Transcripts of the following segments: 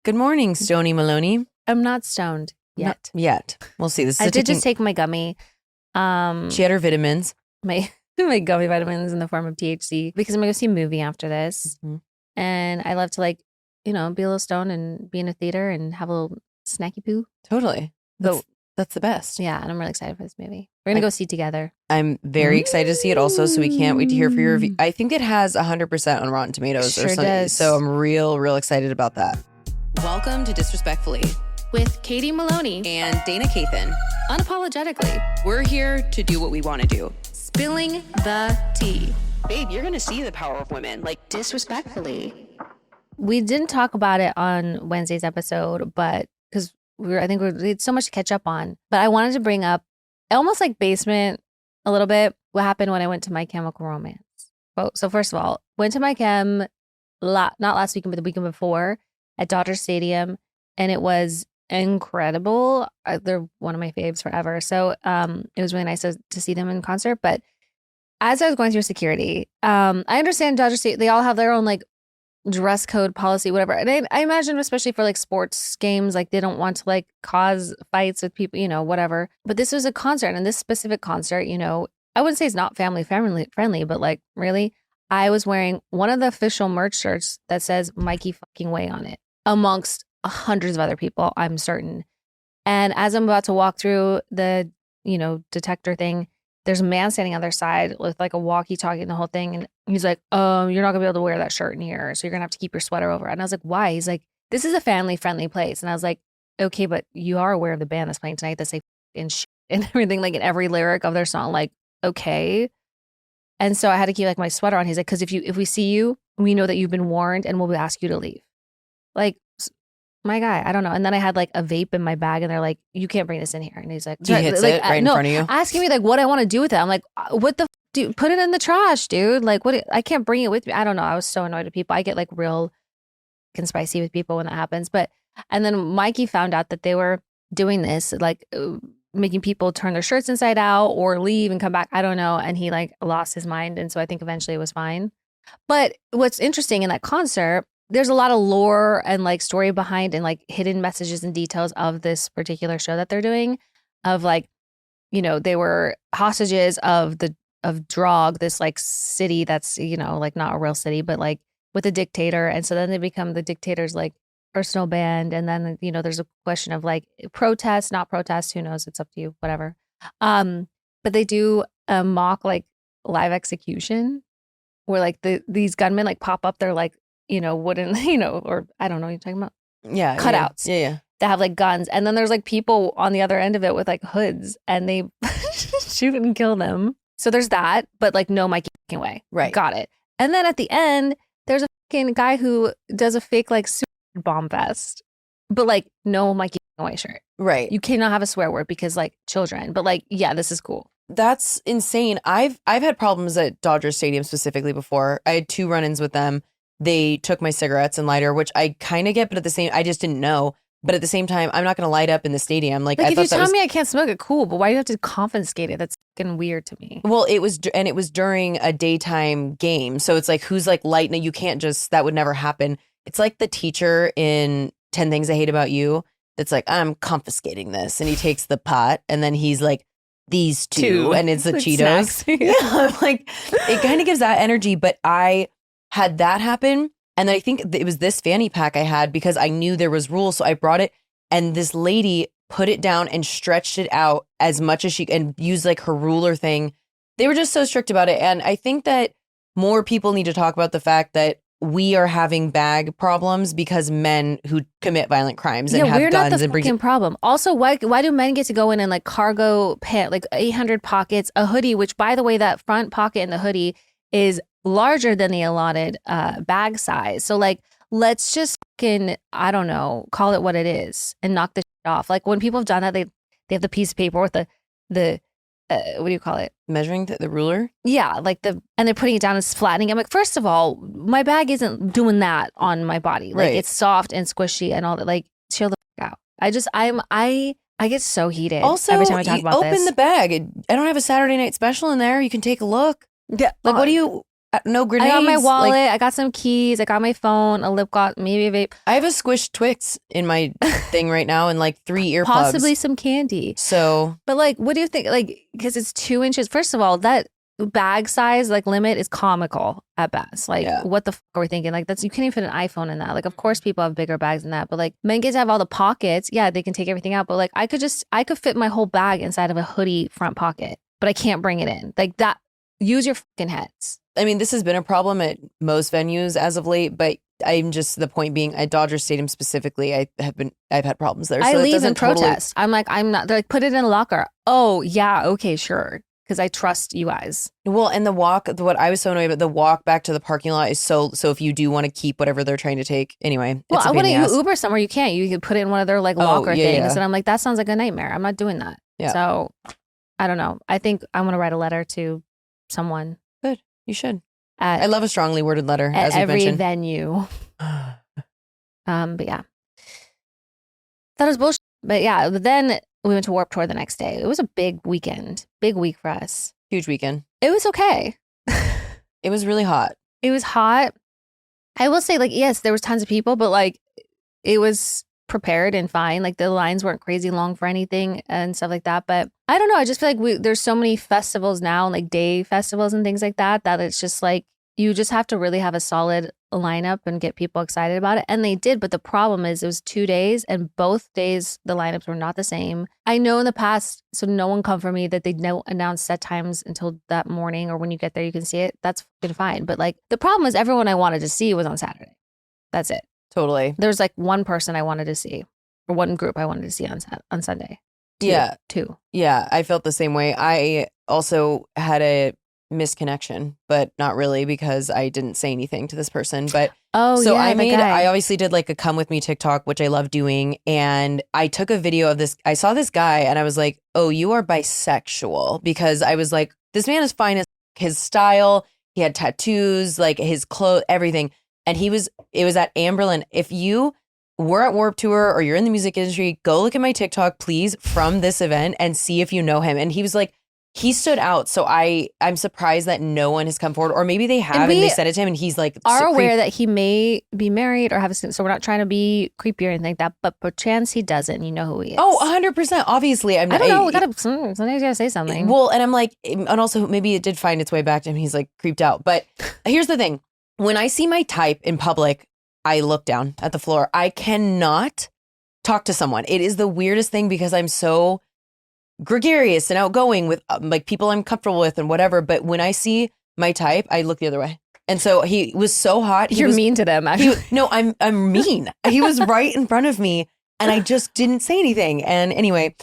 Good morning, Stony Maloney. I'm not stoned yet. Not yet. We'll see. This is I did just take my gummy. She had her vitamins. My gummy vitamins in the form of THC because I'm going to go see a movie after this. Mm-hmm. And I love to be a little stoned and be in a theater and have a little snacky poo. Totally. That's the best. Yeah. And I'm really excited for this movie. We're going to go see it together. I'm very excited to see it also, so we can't wait to hear for your review. I think it has 100% on Rotten Tomatoes or something. Does. So I'm real excited about that. Welcome to Disrespectfully with Katie Maloney and Dayna Kathan. Unapologetically, we're here to do what we want to do. Spilling the tea. Babe, you're going to see the power of women, disrespectfully. We didn't talk about it on Wednesday's episode, but because we had so much to catch up on. But I wanted to bring up almost like basement a little bit what happened when I went to My Chemical Romance. So first of all, went to My Chem not last weekend, but the weekend before at Dodger Stadium, and it was incredible. They're one of my faves forever. So it was really nice to see them in concert. But as I was going through security, I understand Dodger Stadium, they all have their own dress code policy, whatever. And I imagine especially for sports games, they don't want to cause fights with people, whatever. But this was a concert, and this specific concert, I wouldn't say it's not family friendly, but really, I was wearing one of the official merch shirts that says Mikey fucking Way on it amongst hundreds of other people, I'm certain. And as I'm about to walk through the, detector thing, there's a man standing on their side with a walkie-talkie and the whole thing. And he's like, you're not gonna be able to wear that shirt in here. So you're gonna have to keep your sweater over. And I was like, why? He's like, this is a family-friendly place. And I was like, okay, but you are aware of the band that's playing tonight that say and shit and everything, in every lyric of their song, okay. And so I had to keep my sweater on. He's like, because if we see you, we know that you've been warned and we'll ask you to leave. My guy, I don't know. And then I had a vape in my bag, and they're like, you can't bring this in here. And he's like, he hits it right in front of you, asking me what I want to do with it. I'm like, what the dude? Put it in the trash, dude. What? I can't bring it with me. I don't know. I was so annoyed at people. I get real spicy with people when that happens. And then Mikey found out that they were doing this, making people turn their shirts inside out or leave and come back. I don't know. And he lost his mind. And so I think eventually it was fine. But what's interesting in that concert, there's a lot of lore and story behind and hidden messages and details of this particular show that they're doing of they were hostages of Drog, this city that's, not a real city, but with a dictator. And so then they become the dictator's personal band. And then, there's a question of protest, not protest, who knows? It's up to you, whatever. But they do a mock live execution where these gunmen pop up, they're wooden, or I don't know what you're talking about. Yeah. Cutouts. Yeah. That have guns. And then there's people on the other end of it with hoods, and they shoot and kill them. So there's that, but no Mikey Way. Right. Got it. And then at the end, there's a fucking guy who does a fake super bomb vest, but no Mikey Way shirt. Right. You cannot have a swear word because children, but yeah, this is cool. That's insane. I've had problems at Dodger Stadium specifically before. I had 2 run-ins with them. They took my cigarettes and lighter, which I kind of get, but I just didn't know. But at the same time, I'm not going to light up in the stadium. I if you tell me I can't smoke it, cool. But why do you have to confiscate it? That's fucking weird to me. Well, it was during a daytime game. So it's who's lighting? You can't just, that would never happen. It's the teacher in 10 Things I Hate About You. That's I'm confiscating this. And he takes the pot, and then he's these two. And it's the Cheetos. Yeah, it kind of gives that energy. But I had that happen, and I think it was this fanny pack I had because I knew there was rules, so I brought it, and this lady put it down and stretched it out as much as she and used her ruler thing. They were just so strict about it, and I think that more people need to talk about the fact that we are having bag problems because men who commit violent crimes and have we're guns not the and bring fucking problem. Also, why do men get to go in and cargo pant 800 pockets, a hoodie, which by the way, that front pocket in the hoodie is larger than the allotted bag size. So let's just fucking, I don't know, call it what it is and knock the shit off. When people have done that, they have the piece of paper with the what do you call it? Measuring the ruler? Yeah, and they're putting it down and flattening it. I'm first of all, my bag isn't doing that on my body. Right. It's soft and squishy and all that. Chill the fuck out. I get so heated also, every time I talk about this. Open the bag. I don't have a Saturday night special in there. You can take a look. Yeah. What do you... No grenades. I got my wallet. Like, I got some keys. I got my phone, a lip gloss, maybe a vape. I have a squished Twix in my thing right now and like 3 earplugs. Possibly some candy. So. But like, what do you think? Like, because it's 2 inches. First of all, that bag size like limit is comical at best. Like, what the fuck are we thinking? Like, you can't even fit an iPhone in that. Like, of course people have bigger bags than that. But like, men get to have all the pockets. Yeah, they can take everything out. But like, I could fit my whole bag inside of a hoodie front pocket, but I can't bring it in. Like that. Use your fucking heads. I mean, this has been a problem at most venues as of late, but I'm just, the point being, at Dodger Stadium specifically, I've had problems there. So I leave and protest. I'm not, they're like, put it in a locker. Oh yeah, okay, sure. Because I trust you guys. Well, and the walk, what I was so annoyed about, the walk back to the parking lot is so if you do want to keep whatever they're trying to take, anyway. Well, I wouldn't Uber somewhere. You can't. You could put it in one of their like locker things. Yeah. And I'm like, that sounds like a nightmare. I'm not doing that. Yeah. So I don't know. I think I want to write a letter to someone. Good. You should. I love a strongly worded letter, as you every mentioned. venue. But yeah. That was bullshit. But yeah, but then we went to Warped Tour the next day. It was a big weekend. Big week for us. Huge weekend. It was okay. It was really hot. It was hot. I will say, like, yes, there was tons of people, but like it was prepared and fine. Like the lines weren't crazy long for anything and stuff like that. But I don't know. I just feel like there's so many festivals now, like day festivals and things like that, that it's just like you just have to really have a solid lineup and get people excited about it. And they did. But the problem is it was 2 days and both days the lineups were not the same. I know in the past, so no one come for me, that they don't announce set times until that morning or when you get there, you can see it. That's fine. But like the problem is everyone I wanted to see was on Saturday. That's it. Totally. There's like one person I wanted to see or one group I wanted to see on Sunday. Two. Yeah, I felt the same way. I also had a misconnection, but not really because I didn't say anything to this person. But I obviously did like a come with me TikTok, which I love doing. And I took a video of this. I saw this guy and I was like, oh, you are bisexual, because I was like, this man is fine as his style. He had tattoos, like his clothes, everything. And it was at Amberlin. If you were at Warped Tour or you're in the music industry, go look at my TikTok, please, from this event and see if you know him. And he was like, he stood out. So I'm surprised that no one has come forward, or maybe they have and they said it to him and he's like, are aware that he may be married or have a, so we're not trying to be creepy or anything like that, but perchance he doesn't, you know who he is. Oh, 100%. Obviously. I don't know. Sometimes you gotta say something. Well, and I'm like, and also maybe it did find its way back to him. He's like creeped out. But here's the thing. When I see my type in public, I look down at the floor. I cannot talk to someone. It is the weirdest thing because I'm so gregarious and outgoing with like people I'm comfortable with and whatever. But when I see my type, I look the other way. And so he was so hot. You're mean to them, actually. I'm mean. He was right in front of me and I just didn't say anything. And anyway,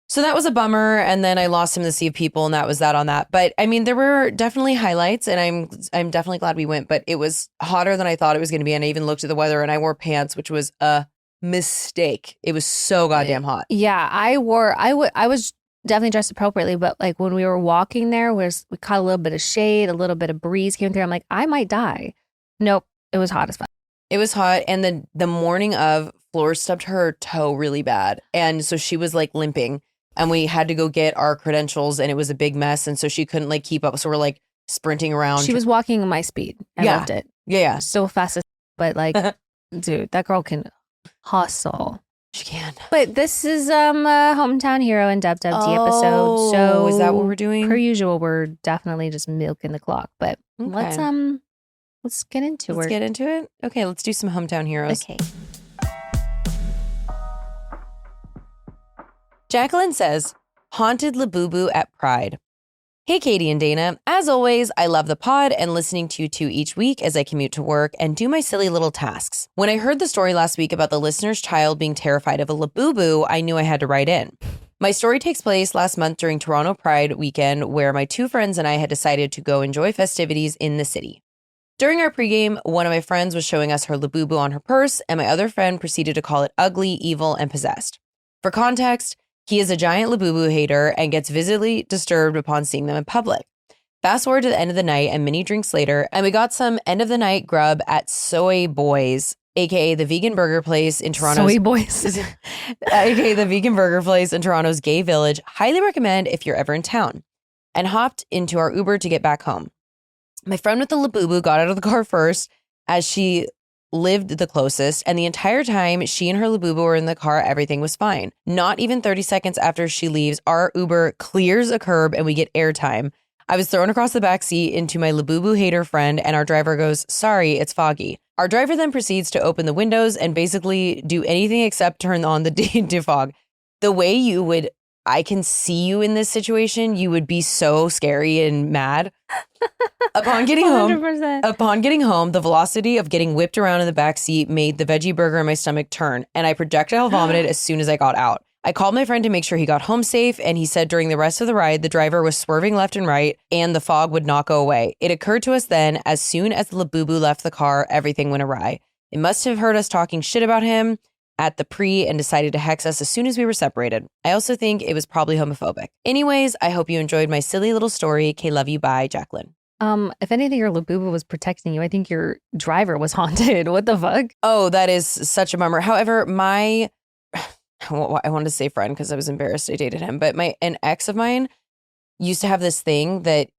so that was a bummer. And then I lost him in the sea of people, and that was that on that. But I mean, there were definitely highlights, and I'm definitely glad we went, but it was hotter than I thought it was going to be. And I even looked at the weather and I wore pants, which was a mistake. It was so goddamn hot. Yeah, I was definitely dressed appropriately, but like when we were walking there, we caught a little bit of shade, a little bit of breeze came through. I'm like, I might die. Nope, it was hot as fuck. It was hot, and the morning of, Floor stubbed her toe really bad, and so she was like limping, and we had to go get our credentials, and it was a big mess, and so she couldn't like keep up. So we're like sprinting around. She was walking at my speed. I loved it. Yeah. So fast as, but like, dude, that girl can hustle. She can. But this is Hometown Hero and WWDD episode. So is that what we're doing? Per usual, we're definitely just milking the clock. But let's get into it. Let's get into it. Okay, let's do some Hometown Heroes. Okay. Jacqueline says, haunted Labubu at Pride. Hey, Katie and Dana. As always, I love the pod and listening to you two each week as I commute to work and do my silly little tasks. When I heard the story last week about the listener's child being terrified of a Labubu, I knew I had to write in. My story takes place last month during Toronto Pride weekend, where my two friends and I had decided to go enjoy festivities in the city. During our pregame, one of my friends was showing us her Labubu on her purse, and my other friend proceeded to call it ugly, evil, and possessed. For context, he is a giant Labubu hater and gets visibly disturbed upon seeing them in public. Fast forward to the end of the night and many drinks later, and we got some end of the night grub at Soy Boys, aka the vegan burger place in Toronto's Soy Boys, aka the vegan burger place in Toronto's Gay Village. Highly recommend if you're ever in town. And hopped into our Uber to get back home. My friend with the laboo got out of the car first as she lived the closest, and the entire time she and her laboo were in the car, everything was fine. Not even 30 seconds after she leaves, our Uber clears a curb and we get airtime. I was thrown across the back seat into my laboo hater friend, and our driver goes, "Sorry, it's foggy." Our driver then proceeds to open the windows and basically do anything except turn on the defog. The way I can see you in this situation, you would be so scary and mad. Upon getting 100%. home, the velocity of getting whipped around in the back seat made the veggie burger in my stomach turn, and I projectile vomited as soon as I got out. I called my friend to make sure he got home safe, and he said during the rest of the ride, the driver was swerving left and right, and the fog would not go away. It occurred to us then, as soon as the laboo left the car, everything went awry. It must have heard us talking shit about him at the pre and decided to hex us as soon as we were separated. I also think it was probably homophobic. Anyways, I hope you enjoyed my silly little story. K, love you. Bye, Jacqueline. If anything, your laboo was protecting you. I think your driver was haunted. What the fuck? Oh, that is such a bummer. However, I wanted to say friend because I was embarrassed I dated him, but an ex of mine used to have this thing that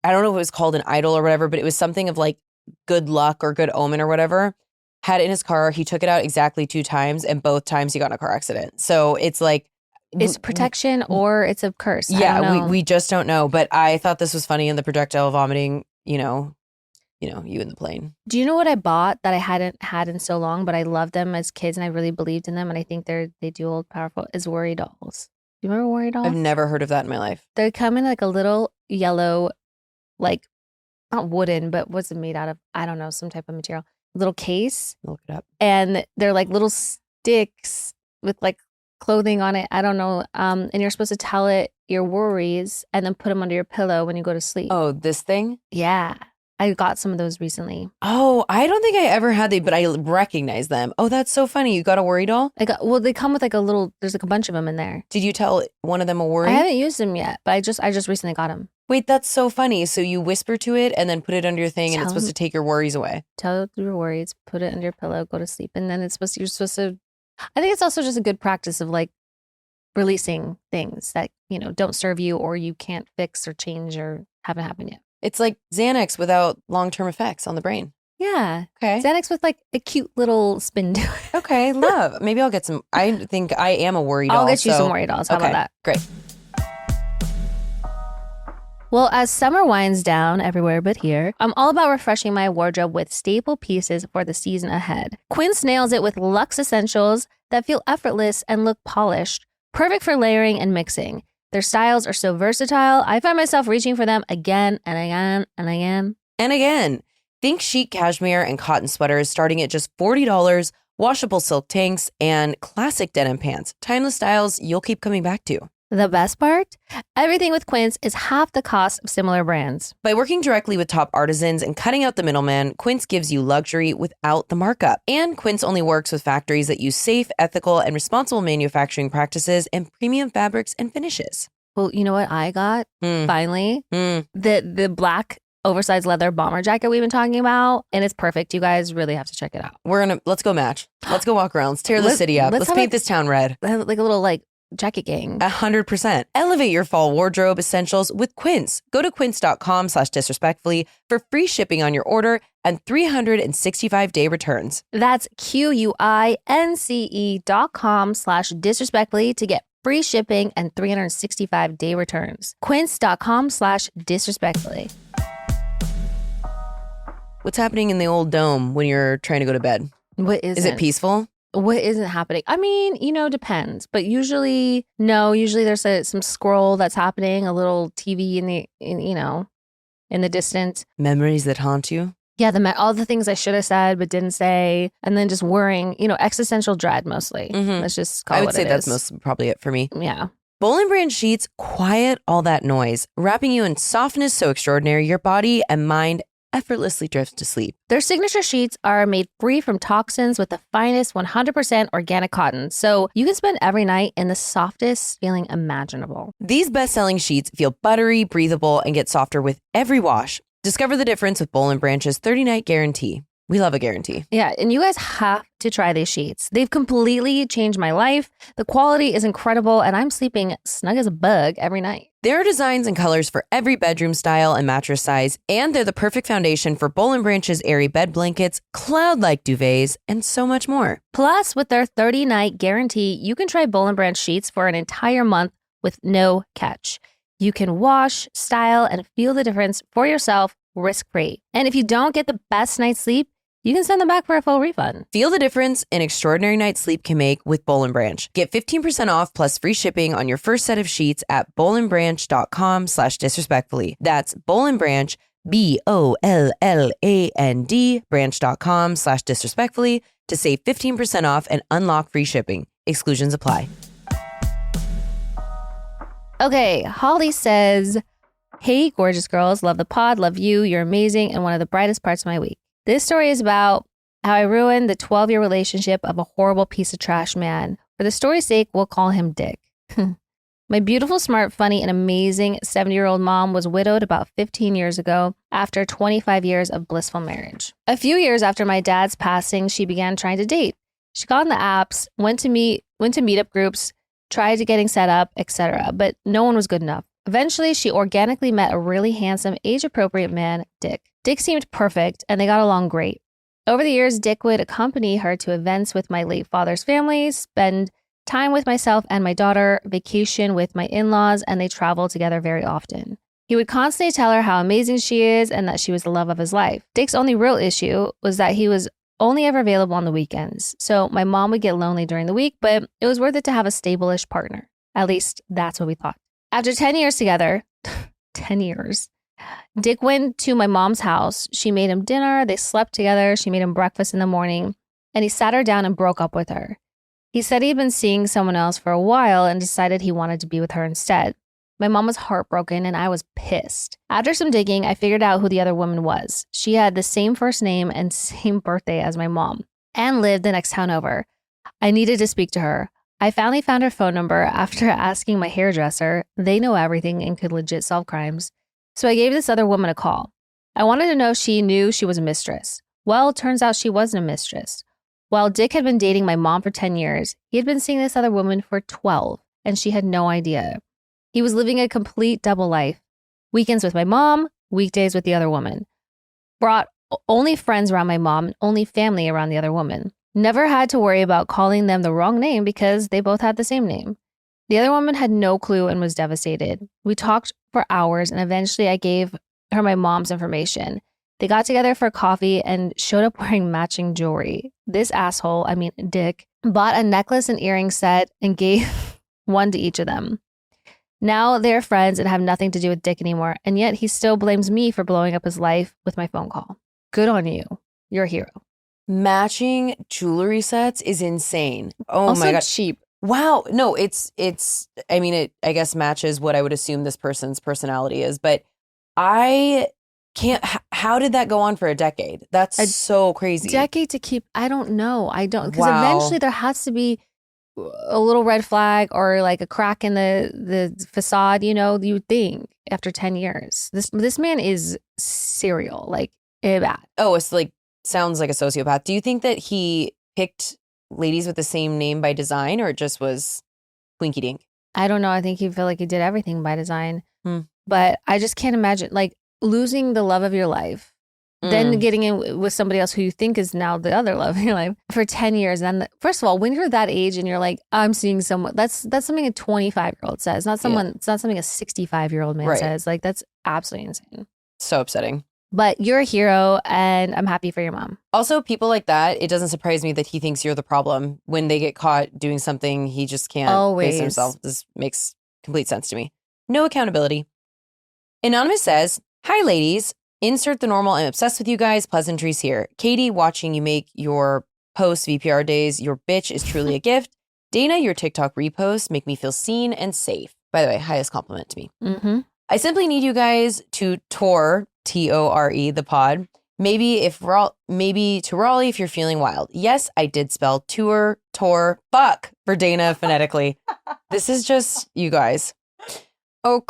I don't know if it was called an idol or whatever, but it was something of like good luck or good omen or whatever. Had it in his car. He took it out exactly 2 times, and both times he got in a car accident. So it's like it's protection or it's a curse. Yeah, we just don't know. But I thought this was funny in the projectile vomiting. You in the plane. Do you know what I bought that I hadn't had in so long, but I loved them as kids and I really believed in them, and I think they do hold powerful? Is worry dolls. Do you remember worry dolls? I've never heard of that in my life. They come in like a little yellow, like not wooden, but what's it made out of? I don't know, some type of material. Little case. Look it up. And they're like little sticks with like clothing on it. I don't know. And you're supposed to tell it your worries and then put them under your pillow when you go to sleep. Oh, this thing? Yeah. I got some of those recently. Oh, I don't think I ever had but I recognize them. Oh, that's so funny. You got a worry doll? They come with like there's like a bunch of them in there. Did you tell one of them a worry? I haven't used them yet, but I just recently got them. Wait, that's so funny. So you whisper to it and then put it under your thing, and it's supposed to take your worries away. Tell it your worries, put it under your pillow, go to sleep. And then you're supposed to, I think it's also just a good practice of like releasing things that, don't serve you or you can't fix or change or haven't happened yet. It's like Xanax without long-term effects on the brain. Yeah. Okay. Xanax with like a cute little spin to it. Okay, love. Maybe I'll get some. I think I am a worry doll. I'll get you some worry dolls. How about that? Great. Well, as summer winds down everywhere but here, I'm all about refreshing my wardrobe with staple pieces for the season ahead. Quince nails it with luxe essentials that feel effortless and look polished, perfect for layering and mixing. Their styles are so versatile, I find myself reaching for them again and again and again. And again. Think chic cashmere and cotton sweaters starting at just $40, washable silk tanks, and classic denim pants. Timeless styles you'll keep coming back to. The best part? Everything with Quince is half the cost of similar brands. By working directly with top artisans and cutting out the middleman, Quince gives you luxury without the markup. And Quince only works with factories that use safe, ethical, and responsible manufacturing practices and premium fabrics and finishes. Well, you know what I got? Finally? The black oversized leather bomber jacket we've been talking about, and it's perfect. You guys really have to check it out. Let's go match. Let's go walk around. Let's tear the city up. Let's paint this town red. Like a little jacket gang. 100%. Elevate your fall wardrobe essentials with Quince. Go to quince.com/disrespectfully for free shipping on your order and 365-day returns. That's QUINCE.com/disrespectfully to get free shipping and 365-day returns. Quince.com/disrespectfully. What's happening in the old dome when you're trying to go to bed? Is it peaceful? What isn't happening? I mean, depends. But usually, no. Usually there's some scroll that's happening, a little TV in the distance. Memories that haunt you? Yeah, all the things I should have said but didn't say. And then just worrying, existential dread mostly. Let's just call it what it is. I would say that's probably it for me. Yeah. Boll & Branch sheets quiet all that noise, wrapping you in softness so extraordinary your body and mind effortlessly drifts to sleep. Their signature sheets are made free from toxins with the finest 100% organic cotton, so you can spend every night in the softest feeling imaginable. These best-selling sheets feel buttery, breathable, and get softer with every wash. Discover the difference with Boll & Branch's 30-night guarantee. We love a guarantee. Yeah, and you guys have to try these sheets. They've completely changed my life. The quality is incredible, and I'm sleeping snug as a bug every night. There are designs and colors for every bedroom style and mattress size, and they're the perfect foundation for Boll & Branch's airy bed blankets, cloud-like duvets, and so much more. Plus, with their 30-night guarantee, you can try Boll & Branch sheets for an entire month with no catch. You can wash, style, and feel the difference for yourself risk-free. And if you don't get the best night's sleep, you can send them back for a full refund. Feel the difference an extraordinary night's sleep can make with Boll & Branch. Get 15% off plus free shipping on your first set of sheets at bollandbranch.com/disrespectfully. That's Boll & Branch, BOLLAND, branch.com/disrespectfully to save 15% off and unlock free shipping. Exclusions apply. Okay, Holly says, "Hey, gorgeous girls, love the pod, love you, you're amazing, and one of the brightest parts of my week. This story is about how I ruined the 12-year relationship of a horrible piece of trash man. For the story's sake, we'll call him Dick. My beautiful, smart, funny, and amazing 70-year-old mom was widowed about 15 years ago after 25 years of blissful marriage. A few years after my dad's passing, she began trying to date. She got on the apps, went to meetup groups, tried to getting set up, etc., but no one was good enough. Eventually, she organically met a really handsome, age-appropriate man, Dick. Dick seemed perfect, and they got along great. Over the years, Dick would accompany her to events with my late father's family, spend time with myself and my daughter, vacation with my in-laws, and they traveled together very often. He would constantly tell her how amazing she is and that she was the love of his life. Dick's only real issue was that he was only ever available on the weekends. So my mom would get lonely during the week, but it was worth it to have a stable-ish partner. At least that's what we thought. After 10 years together, 10 years, Dick went to my mom's house. She made him dinner. They slept together. She made him breakfast in the morning, and he sat her down and broke up with her. He said he'd been seeing someone else for a while and decided he wanted to be with her instead. My mom was heartbroken and I was pissed. After some digging, I figured out who the other woman was. She had the same first name and same birthday as my mom and lived the next town over. I needed to speak to her. I finally found her phone number after asking my hairdresser. They know everything and could legit solve crimes. So I gave this other woman a call. I wanted to know if she knew she was a mistress. Well, turns out she wasn't a mistress. While Dick had been dating my mom for 10 years, he had been seeing this other woman for 12, and she had no idea. He was living a complete double life. Weekends with my mom, weekdays with the other woman. Brought only friends around my mom and only family around the other woman. Never had to worry about calling them the wrong name because they both had the same name. The other woman had no clue and was devastated. We talked for hours and eventually I gave her my mom's information. They got together for coffee and showed up wearing matching jewelry. This asshole, Dick, bought a necklace and earring set and gave one to each of them. Now they're friends and have nothing to do with Dick anymore, and yet he still blames me for blowing up his life with my phone call. Good on you. You're a hero. Matching jewelry sets is insane. Oh Also my God. cheap. Wow. No, it I guess matches what I would assume this person's personality is, but I can't, how did that go on for a decade? That's so crazy. Decade to keep, I don't know. Because Wow. eventually there has to be a little red flag or like a crack in the facade, you would think after 10 years. This man is serial, like bad. Oh, it's like, sounds like a sociopath. Do you think that he picked ladies with the same name by design or it just was twinky dink? I don't know. I think he felt like he did everything by design. But I just can't imagine like losing the love of your life, then getting in with somebody else who you think is now the other love of your life for 10 years. And first of all, when you're that age and you're like, I'm seeing someone, that's something a 25-year-old says, not someone, It's not something a 65-year-old man says. Like, that's absolutely insane. So upsetting. But you're a hero and I'm happy for your mom. Also, people like that, it doesn't surprise me that he thinks you're the problem. When they get caught doing something, he just can't face himself. This makes complete sense to me. No accountability. Anonymous says, hi, ladies. Insert the normal, I'm obsessed with you guys, pleasantries here. Katie, watching you make your post VPR days, your bitch is truly a gift. Dayna, your TikTok reposts make me feel seen and safe. By the way, highest compliment to me. I simply need you guys to tour, T-O-R-E, the pod. Maybe to Raleigh if you're feeling wild. Yes, I did spell tour, fuck for Dayna phonetically. This is just you guys. Oh,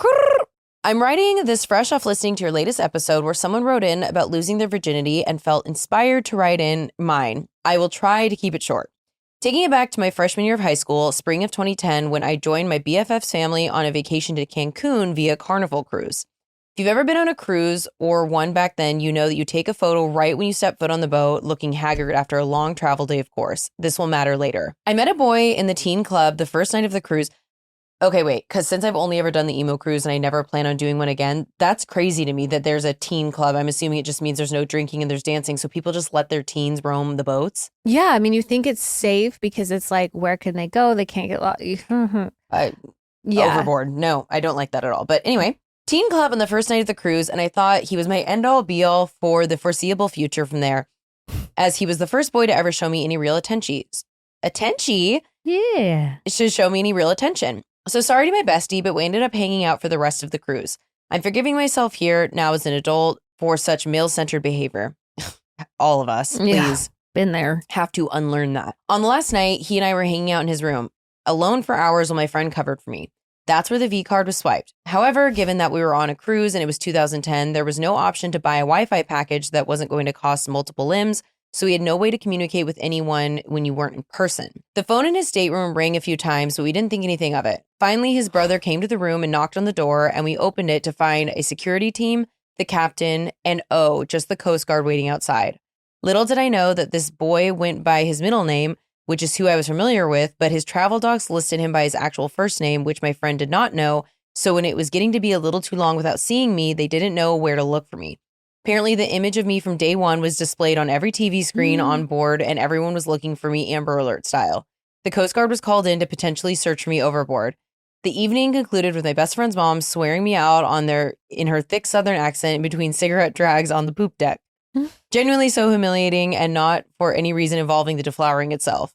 I'm writing this fresh off listening to your latest episode where someone wrote in about losing their virginity and felt inspired to write in mine. I will try to keep it short. Taking it back to my freshman year of high school, spring of 2010, when I joined my BFF's family on a vacation to Cancun via Carnival cruise. If you've ever been on a cruise or one back then, you know that you take a photo right when you step foot on the boat, looking haggard after a long travel day, of course. This will matter later. I met a boy in the teen club the first night of the cruise. Okay, wait, because since I've only ever done the emo cruise and I never plan on doing one again, that's crazy to me that there's a teen club. I'm assuming it just means there's no drinking and there's dancing, so people just let their teens roam the boats. Yeah, I mean, you think it's safe because it's like, where can they go? They can't get lost. Overboard. No, I don't like that at all. But anyway, teen club on the first night of the cruise, and I thought he was my end-all be-all for the foreseeable future from there, as he was the first boy to ever show me any real attention. Yeah. Should show me any real attention. So sorry to my bestie, but we ended up hanging out for the rest of the cruise. I'm forgiving myself here now as an adult for such male-centered behavior. All of us, please. Yeah, been there. Have to unlearn that. On the last night, he and I were hanging out in his room, alone for hours while my friend covered for me. That's where the V card was swiped. However, given that we were on a cruise and it was 2010, there was no option to buy a Wi-Fi package that wasn't going to cost multiple limbs, so he had no way to communicate with anyone when you weren't in person. The phone in his stateroom rang a few times, but we didn't think anything of it. Finally, his brother came to the room and knocked on the door, and we opened it to find a security team, the captain, and just the Coast Guard waiting outside. Little did I know that this boy went by his middle name, which is who I was familiar with, but his travel docs listed him by his actual first name, which my friend did not know, so when it was getting to be a little too long without seeing me, they didn't know where to look for me. Apparently, the image of me from day one was displayed on every TV screen on board, and everyone was looking for me Amber Alert style. The Coast Guard was called in to potentially search for me overboard. The evening concluded with my best friend's mom swearing me out in her thick Southern accent in between cigarette drags on the poop deck. Genuinely so humiliating, and not for any reason involving the deflowering itself.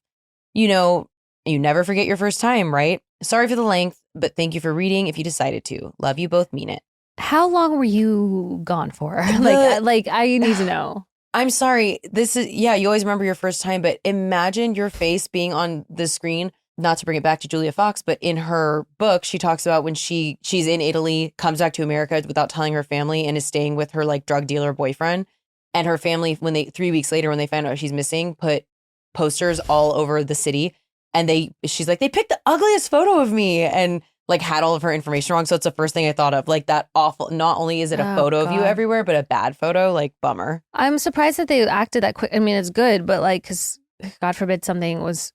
You know, you never forget your first time, right? Sorry for the length, but thank you for reading if you decided to. Love you both, mean it. How long were you gone for? Like I need to know. I'm sorry. You always remember your first time, but imagine your face being on the screen. Not to bring it back to Julia Fox, but in her book, she talks about when she's in Italy, comes back to America without telling her family, and is staying with her like drug dealer boyfriend. And her family, 3 weeks later, when they found out she's missing, put posters all over the city. And she's like, they picked the ugliest photo of me, and like had all of her information wrong. So it's the first thing I thought of, like that awful, not only is it a photo of you everywhere, but a bad photo, like bummer. I'm surprised that they acted that quick. I mean, it's good, but like, because God forbid something was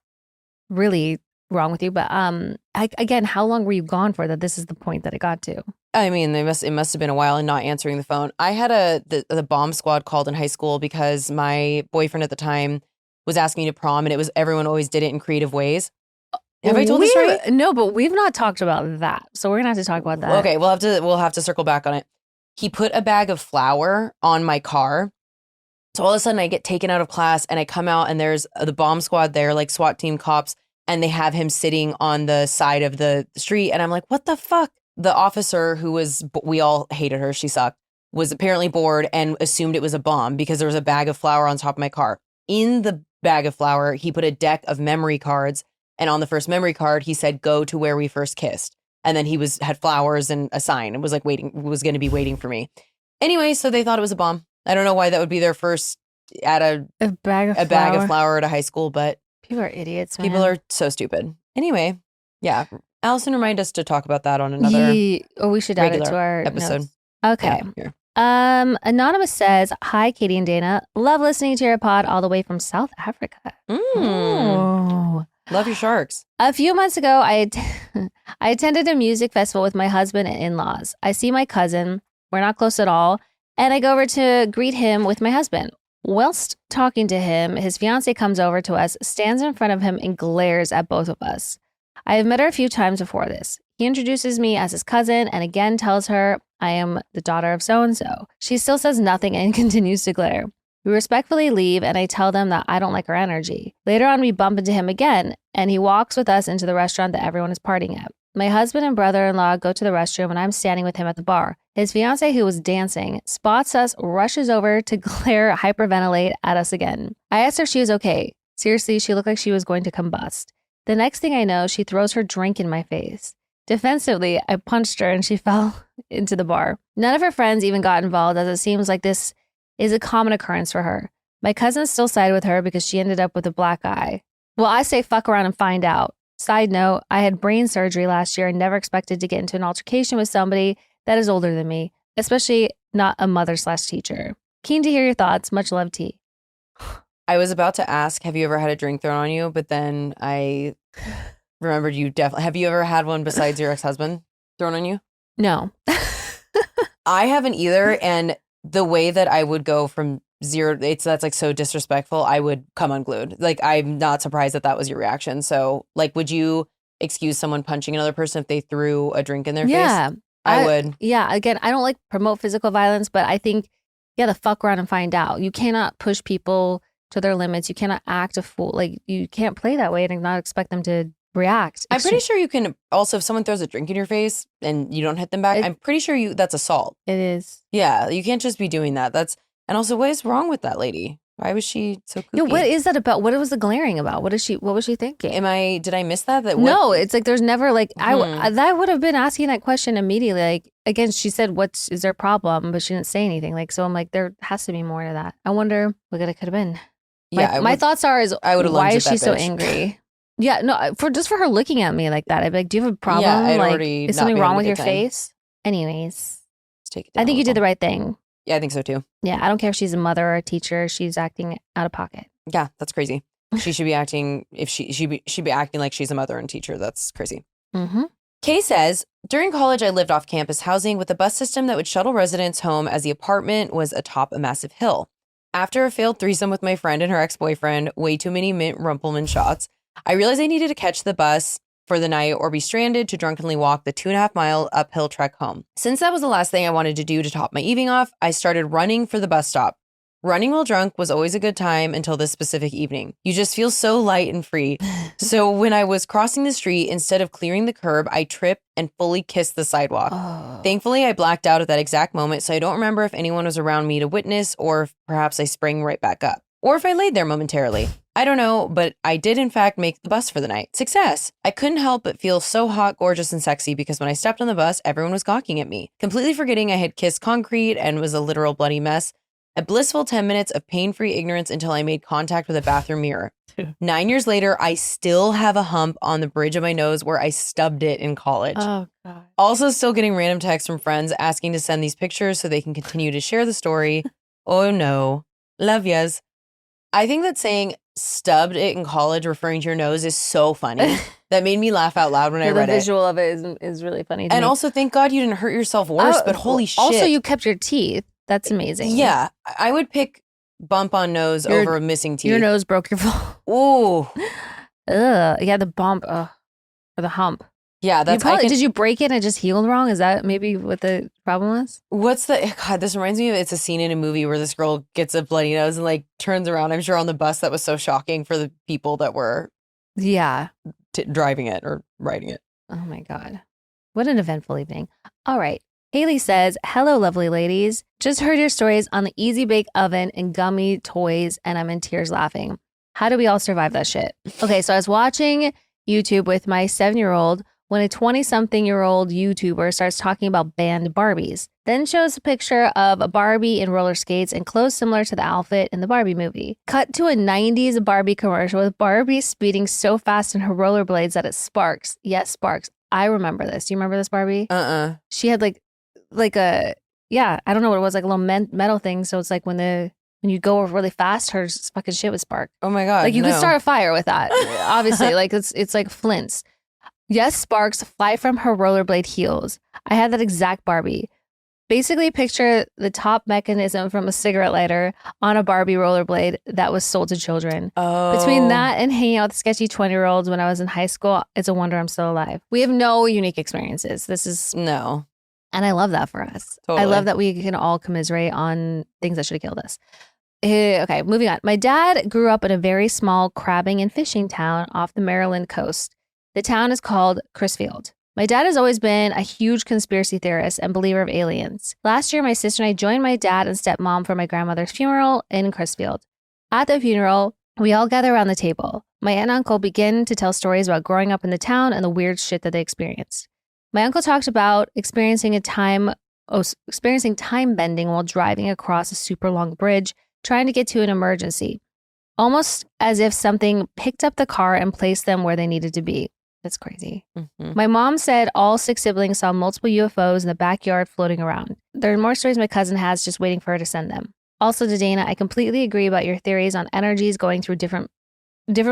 really wrong with you. But again, how long were you gone for that this is the point that it got to? I mean, it must have been a while and not answering the phone. I had the bomb squad called in high school because my boyfriend at the time was asking me to prom, and everyone always did it in creative ways. Have I told this story? No, but we've not talked about that. So we're gonna have to talk about that. Okay, we'll have to circle back on it. He put a bag of flour on my car. So all of a sudden I get taken out of class and I come out and there's the bomb squad there, like SWAT team cops, and they have him sitting on the side of the street. And I'm like, what the fuck? The officer we all hated her, she sucked, was apparently bored and assumed it was a bomb because there was a bag of flour on top of my car. In the bag of flour, he put a deck of memory cards. And on the first memory card, he said, go to where we first kissed. And then he had flowers and a sign and was like was going to be waiting for me. Anyway, so they thought it was a bomb. I don't know why that would be their first at a bag of flour at a high school, but people are idiots, man. People are so stupid. Anyway, yeah. Allison, remind us to talk about that on another we should add it to our episode. Notes. Okay. Yeah, Anonymous says, hi, Katie and Dana. Love listening to your pod all the way from South Africa. Ooh. Love your sharks. A few months ago, I attended a music festival with my husband and in-laws. I see my cousin. We're not close at all. And I go over to greet him with my husband. Whilst talking to him, his fiance comes over to us, stands in front of him, and glares at both of us. I have met her a few times before this. He introduces me as his cousin and again tells her I am the daughter of so-and-so. She still says nothing and continues to glare. We respectfully leave, and I tell them that I don't like her energy. Later on, we bump into him again, and he walks with us into the restaurant that everyone is partying at. My husband and brother-in-law go to the restroom, and I'm standing with him at the bar. His fiance, who was dancing, spots us, rushes over to glare, hyperventilate at us again. I asked her if she was okay. Seriously, she looked like she was going to combust. The next thing I know, she throws her drink in my face. Defensively, I punched her and she fell into the bar. None of her friends even got involved, as it seems like this is a common occurrence for her. My cousins still side with her because she ended up with a black eye. Well, I say fuck around and find out. Side note, I had brain surgery last year and never expected to get into an altercation with somebody that is older than me, especially not a mother/teacher. Keen to hear your thoughts. Much love, T. I was about to ask, have you ever had a drink thrown on you? But then I remembered you definitely. Have you ever had one besides your ex-husband thrown on you? No. I haven't either. And the way that I would go from zero, that's like so disrespectful. I would come unglued. Like, I'm not surprised that that was your reaction. So, like, would you excuse someone punching another person if they threw a drink in their face? I would. Yeah. Again, I don't like promote physical violence, but I think, the fuck around and find out. You cannot push people to their limits. You cannot act a fool. Like, you can't play that way and not expect them to react. I'm pretty sure you can also, if someone throws a drink in your face and you don't hit them back, I'm pretty sure that's assault. It is. Yeah. You can't just be doing that. And also, what is wrong with that lady? Why was she so kooky? Yeah, what is that about? What was the glaring about? What was she thinking? Did I miss that? No, it's like there's never like, I would have been asking that question immediately. Like, again, she said, is there a problem? But she didn't say anything. Like, so I'm like, there has to be more to that. I wonder what it could have been. My thoughts are, why is she so angry? Yeah, no, for her looking at me like that, I'd be like, do you have a problem? Yeah, is something wrong with your face? Anyways, let's take it down I think you did the right thing. Yeah, I think so too. Yeah, I don't care if she's a mother or a teacher. She's acting out of pocket. Yeah, that's crazy. She should be acting, if she'd be acting like she's a mother and teacher. That's crazy. Mm-hmm. Kay says, during college, I lived off campus housing with a bus system that would shuttle residents home as the apartment was atop a massive hill. After a failed threesome with my friend and her ex-boyfriend, way too many mint Rumpelman shots, I realized I needed to catch the bus for the night or be stranded to drunkenly walk the 2.5-mile uphill trek home. Since that was the last thing I wanted to do to top my evening off, I started running for the bus stop. Running while drunk was always a good time until this specific evening. You just feel so light and free. So when I was crossing the street, instead of clearing the curb, I tripped and fully kissed the sidewalk. Oh. Thankfully, I blacked out at that exact moment, so I don't remember if anyone was around me to witness or if perhaps I sprang right back up. Or if I laid there momentarily. I don't know, but I did in fact make the bus for the night. Success! I couldn't help but feel so hot, gorgeous, and sexy because when I stepped on the bus, everyone was gawking at me, completely forgetting I had kissed concrete and was a literal bloody mess. A blissful 10 minutes of pain-free ignorance until I made contact with a bathroom mirror. 9 years later, I still have a hump on the bridge of my nose where I stubbed it in college. Oh, God. Also still getting random texts from friends asking to send these pictures so they can continue to share the story. Oh no. Love yas. I think that saying stubbed it in college referring to your nose is so funny. That made me laugh out loud when I read it. The visual of it is really funny to and me. Also, thank God you didn't hurt yourself worse, but holy shit. Also, you kept your teeth. That's amazing. Yeah. I would pick bump on nose over missing teeth. Your nose broke your fall. Ooh. Ugh. Yeah, the bump. Ugh. Or the hump. Yeah, that's did you break it and it just healed wrong? Is that maybe what the problem was? God, this reminds me of it's a scene in a movie where this girl gets a bloody nose and like turns around. I'm sure on the bus that was so shocking for the people that were driving it or riding it. Oh my God. What an eventful evening. All right. Haley says, hello, lovely ladies. Just heard your stories on the Easy Bake Oven and gummy toys, and I'm in tears laughing. How do we all survive that shit? Okay, so I was watching YouTube with my 7-year-old when a 20-something-year-old YouTuber starts talking about banned Barbies. Then shows a picture of a Barbie in roller skates and clothes similar to the outfit in the Barbie movie. Cut to a 90s Barbie commercial with Barbie speeding so fast in her rollerblades that it sparks. Yes, sparks. I remember this. Do you remember this Barbie? She had like a, I don't know what it was, like a little metal thing. So it's like when you go really fast, her fucking shit would spark. Oh my God. Like you could start a fire with that. Obviously, like it's like flints. Yes, sparks fly from her rollerblade heels. I had that exact Barbie. Basically picture the top mechanism from a cigarette lighter on a Barbie rollerblade that was sold to children. Oh. Between that and hanging out with sketchy 20-year-olds when I was in high school, it's a wonder I'm still alive. We have no unique experiences. This is... No. And I love that for us. Totally. I love that we can all commiserate on things that should have killed us. Okay, moving on. My dad grew up in a very small crabbing and fishing town off the Maryland coast. The town is called Crisfield. My dad has always been a huge conspiracy theorist and believer of aliens. Last year, my sister and I joined my dad and stepmom for my grandmother's funeral in Crisfield. At the funeral, we all gather around the table. My aunt and uncle begin to tell stories about growing up in the town and the weird shit that they experienced. My uncle talked about experiencing time bending while driving across a super long bridge, trying to get to an emergency, almost as if something picked up the car and placed them where they needed to be. That's crazy. Mm-hmm. My mom said all 6 siblings saw multiple UFOs in the backyard floating around. There are more stories my cousin has, just waiting for her to send them. Also to Dayna, I completely agree about your theories on energies going through different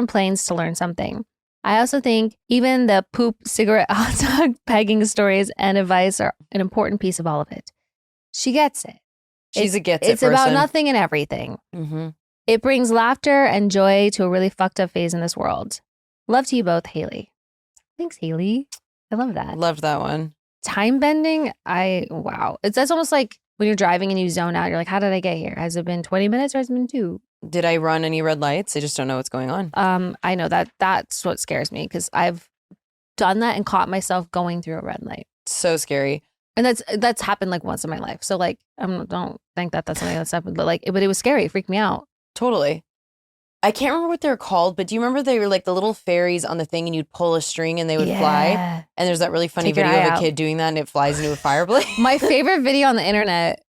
planes to learn something. I also think even the poop, cigarette, hot dog, pegging stories and advice are an important piece of all of it. She gets it. She's a gets it It's person. about nothing and everything. Mm-hmm. It brings laughter and joy to a really fucked up phase in this world. Love to you both, Haley. Thanks, Haley. I love that. Loved that one. Time bending, wow. That's almost like when you're driving and you zone out. You're like, how did I get here? Has it been 20 minutes or has it been 2? Did I run any red lights? I just don't know what's going on. I know that's what scares me because I've done that and caught myself going through a red light. So scary. And that's happened like once in my life. So like, I don't think that's something that's happened, but it was scary. It freaked me out. Totally. I can't remember what they're called, but do you remember they were like the little fairies on the thing and you'd pull a string and they would fly? And there's that really funny Take your video eye of a out. kid doing that and it flies into a fire blade. My favorite video on the internet,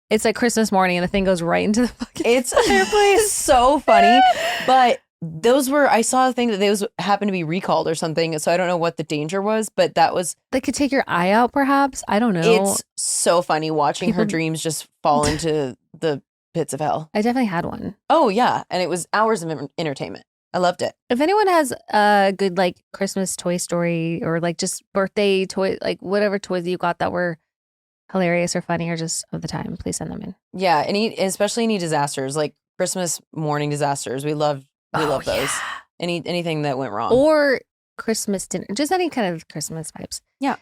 it's like Christmas morning and the thing goes right into the fucking It's fireplace. so funny. But I saw a thing that those happened to be recalled or something. So I don't know what the danger was, but that was. They could take your eye out perhaps. I don't know. It's so funny watching her dreams just fall into the pits of hell. I definitely had one. Oh, yeah. And it was hours of entertainment. I loved it. If anyone has a good like Christmas toy story or like just birthday toy, like whatever toys you got that were hilarious or funny or just of the time, please send them in. Yeah. Especially any disasters, like Christmas morning disasters. We love those. Yeah. Anything that went wrong. Or Christmas dinner, just any kind of Christmas vibes. Yeah.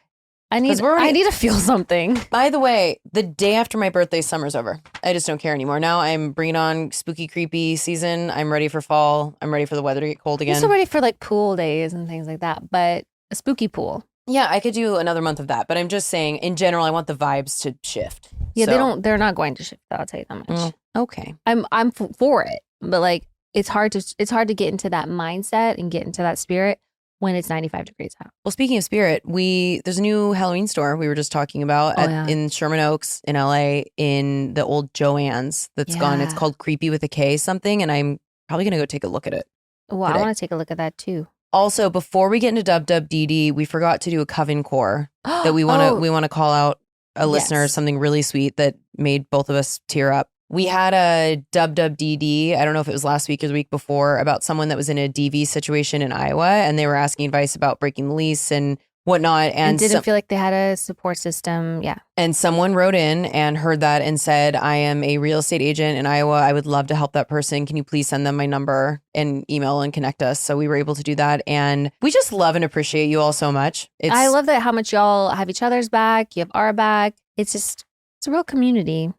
I need to feel something. By the way, the day after my birthday, summer's over. I just don't care anymore. Now I'm bringing on spooky, creepy season. I'm ready for fall. I'm ready for the weather to get cold again. I'm so ready for like pool days and things like that, but a spooky pool. Yeah, I could do another month of that. But I'm just saying, in general, I want the vibes to shift. Yeah, So- they're not going to shift. I'll tell you that much. Okay. I'm for it, but like it's hard to get into that mindset and get into that spirit when it's 95 degrees out. Well, speaking of spirit, there's a new Halloween store we were just talking about in Sherman Oaks in LA in the old Joann's that's gone. It's called Creepy with a K something, and I'm probably going to go take a look at it. Well, today. I want to take a look at that too. Also, before we get into WWDD, we forgot to do a Coven core that we want to call out a listener, something really sweet that made both of us tear up. We had a WWDD, I don't know if it was last week or the week before, about someone that was in a DV situation in Iowa, and they were asking advice about breaking the lease and whatnot. And didn't feel like they had a support system. Yeah. And someone wrote in and heard that and said, I am a real estate agent in Iowa. I would love to help that person. Can you please send them my number and email and connect us? So we were able to do that. And we just love and appreciate you all so much. I love that how much y'all have each other's back. You have our back. It's a real community.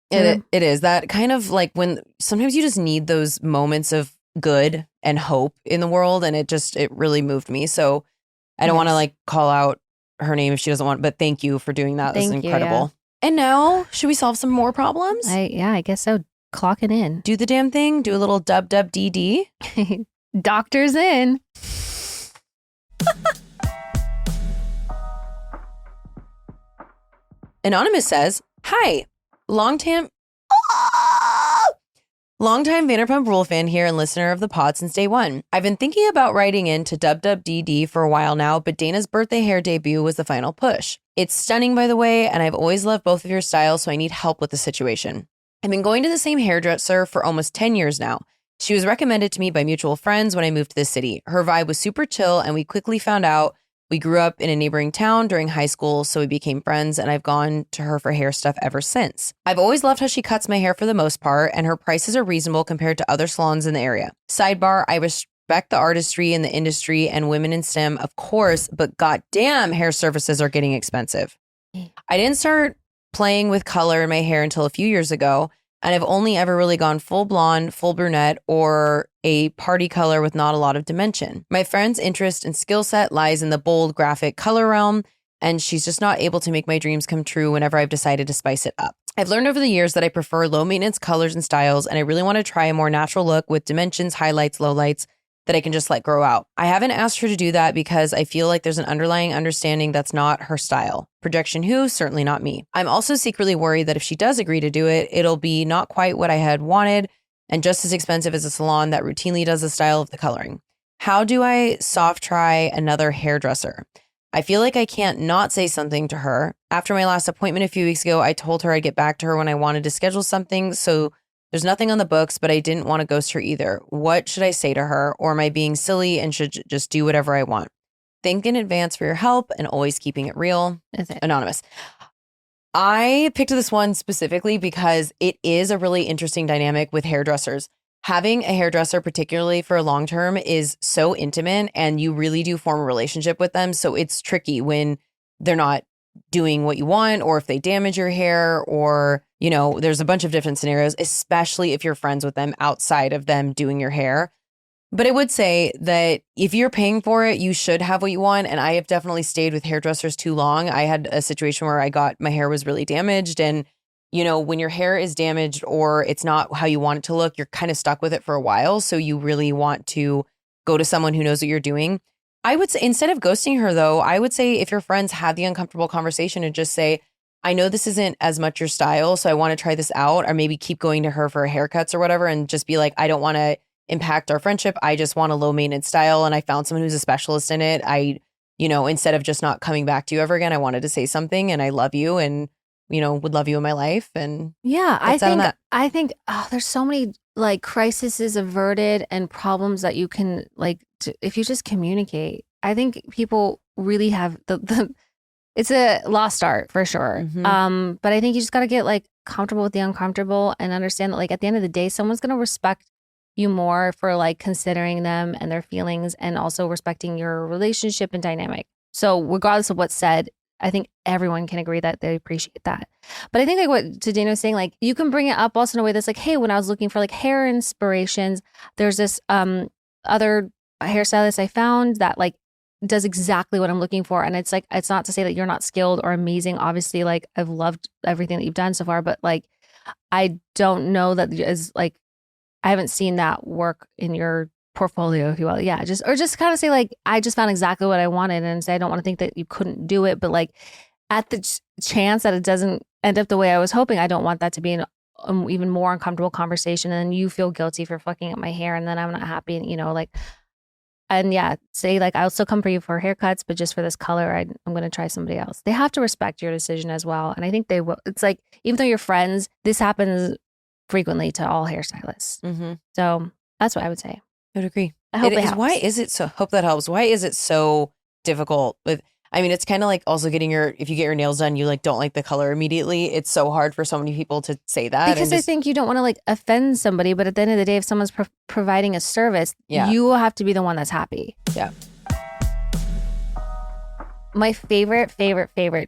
It is that kind of like when sometimes you just need those moments of good and hope in the world. And it really moved me. So I don't want to like call out her name if she doesn't want, but thank you for doing that. That's incredible. Yeah. And now should we solve some more problems? I guess so. Clock it in. Do the damn thing. Do a little WWDD. Doctor's in. Anonymous says, hi, longtime Vanderpump Rule fan here and listener of the pod since day one. I've been thinking about writing into WWDD for a while now, but Dana's birthday hair debut was the final push. It's stunning, by the way, and I've always loved both of your styles, so I need help with the situation. I've been going to the same hairdresser for almost 10 years now. She was recommended to me by mutual friends when I moved to this city. Her vibe was super chill, and we quickly found out we grew up in a neighboring town during high school, so we became friends, and I've gone to her for hair stuff ever since. I've always loved how she cuts my hair for the most part, and her prices are reasonable compared to other salons in the area. Sidebar, I respect the artistry in the industry and women in STEM, of course, but goddamn, hair services are getting expensive. I didn't start playing with color in my hair until a few years ago, and I've only ever really gone full blonde, full brunette, or a party color with not a lot of dimension. My friend's interest and skill set lies in the bold, graphic color realm, and she's just not able to make my dreams come true whenever I've decided to spice it up. I've learned over the years that I prefer low maintenance colors and styles, and I really want to try a more natural look with dimensions, highlights, lowlights, that I can just let grow out. I haven't asked her to do that because I feel like there's an underlying understanding that's not her style. Projection who? Certainly not me. I'm also secretly worried that if she does agree to do it, it'll be not quite what I had wanted and just as expensive as a salon that routinely does the style of the coloring. How do I soft try another hairdresser? I feel like I can't not say something to her. After my last appointment a few weeks ago, I told her I'd get back to her when I wanted to schedule something. So there's nothing on the books, but I didn't want to ghost her either. What should I say to her? Or am I being silly and should just do whatever I want? Think in advance for your help and always keeping it real. Is it? Anonymous. I picked this one specifically because it is a really interesting dynamic with hairdressers. Having a hairdresser, particularly for a long term, is so intimate and you really do form a relationship with them. So it's tricky when they're not doing what you want or if they damage your hair or, you know, there's a bunch of different scenarios, especially if you're friends with them outside of them doing your hair. But I would say that if you're paying for it, you should have what you want. And I have definitely stayed with hairdressers too long. I had a situation where my hair was really damaged. And, you know, when your hair is damaged or it's not how you want it to look, you're kind of stuck with it for a while. So you really want to go to someone who knows what you're doing. I would say instead of ghosting her, though, I would say if your friends have the uncomfortable conversation and just say, I know this isn't as much your style, so I want to try this out, or maybe keep going to her for haircuts or whatever and just be like, I don't want to impact our friendship. I just want a low maintenance style. And I found someone who's a specialist in it. Instead of just not coming back to you ever again, I wanted to say something and I love you and, would love you in my life. And yeah, I think there's so many like crises averted and problems that you can if you just communicate. I think people really have it's a lost art for sure. Mm-hmm. But I think you just got to get like comfortable with the uncomfortable and understand that like at the end of the day, someone's going to respect you more for like considering them and their feelings and also respecting your relationship and dynamic. So regardless of what's said, I think everyone can agree that they appreciate that. But I think like what Dayna was saying, like you can bring it up also in a way that's like, hey, when I was looking for like hair inspirations, there's this other hairstylist I found that like does exactly what I'm looking for. And it's like, it's not to say that you're not skilled or amazing. Obviously, like I've loved everything that you've done so far, but like I don't know that is like I haven't seen that work in your portfolio, if you will. Yeah. Just kind of say like, I just found exactly what I wanted and say, I don't want to think that you couldn't do it. But like at the chance that it doesn't end up the way I was hoping, I don't want that to be an even more uncomfortable conversation. And then you feel guilty for fucking up my hair. And then I'm not happy. And, and yeah, say like, I'll still come for you for haircuts, but just for this color, I'm going to try somebody else. They have to respect your decision as well. And I think they will. It's like, even though you're friends, this happens frequently to all hairstylists. Mm-hmm. So that's what I would say. I would agree. I hope it helps. Why is it so? Hope that helps. Why is it so difficult? It's kind of like also if you get your nails done, you like don't like the color immediately. It's so hard for so many people to say that because I think you don't want to like offend somebody, but at the end of the day, if someone's providing a service, you will have to be the one that's happy. Yeah. My favorite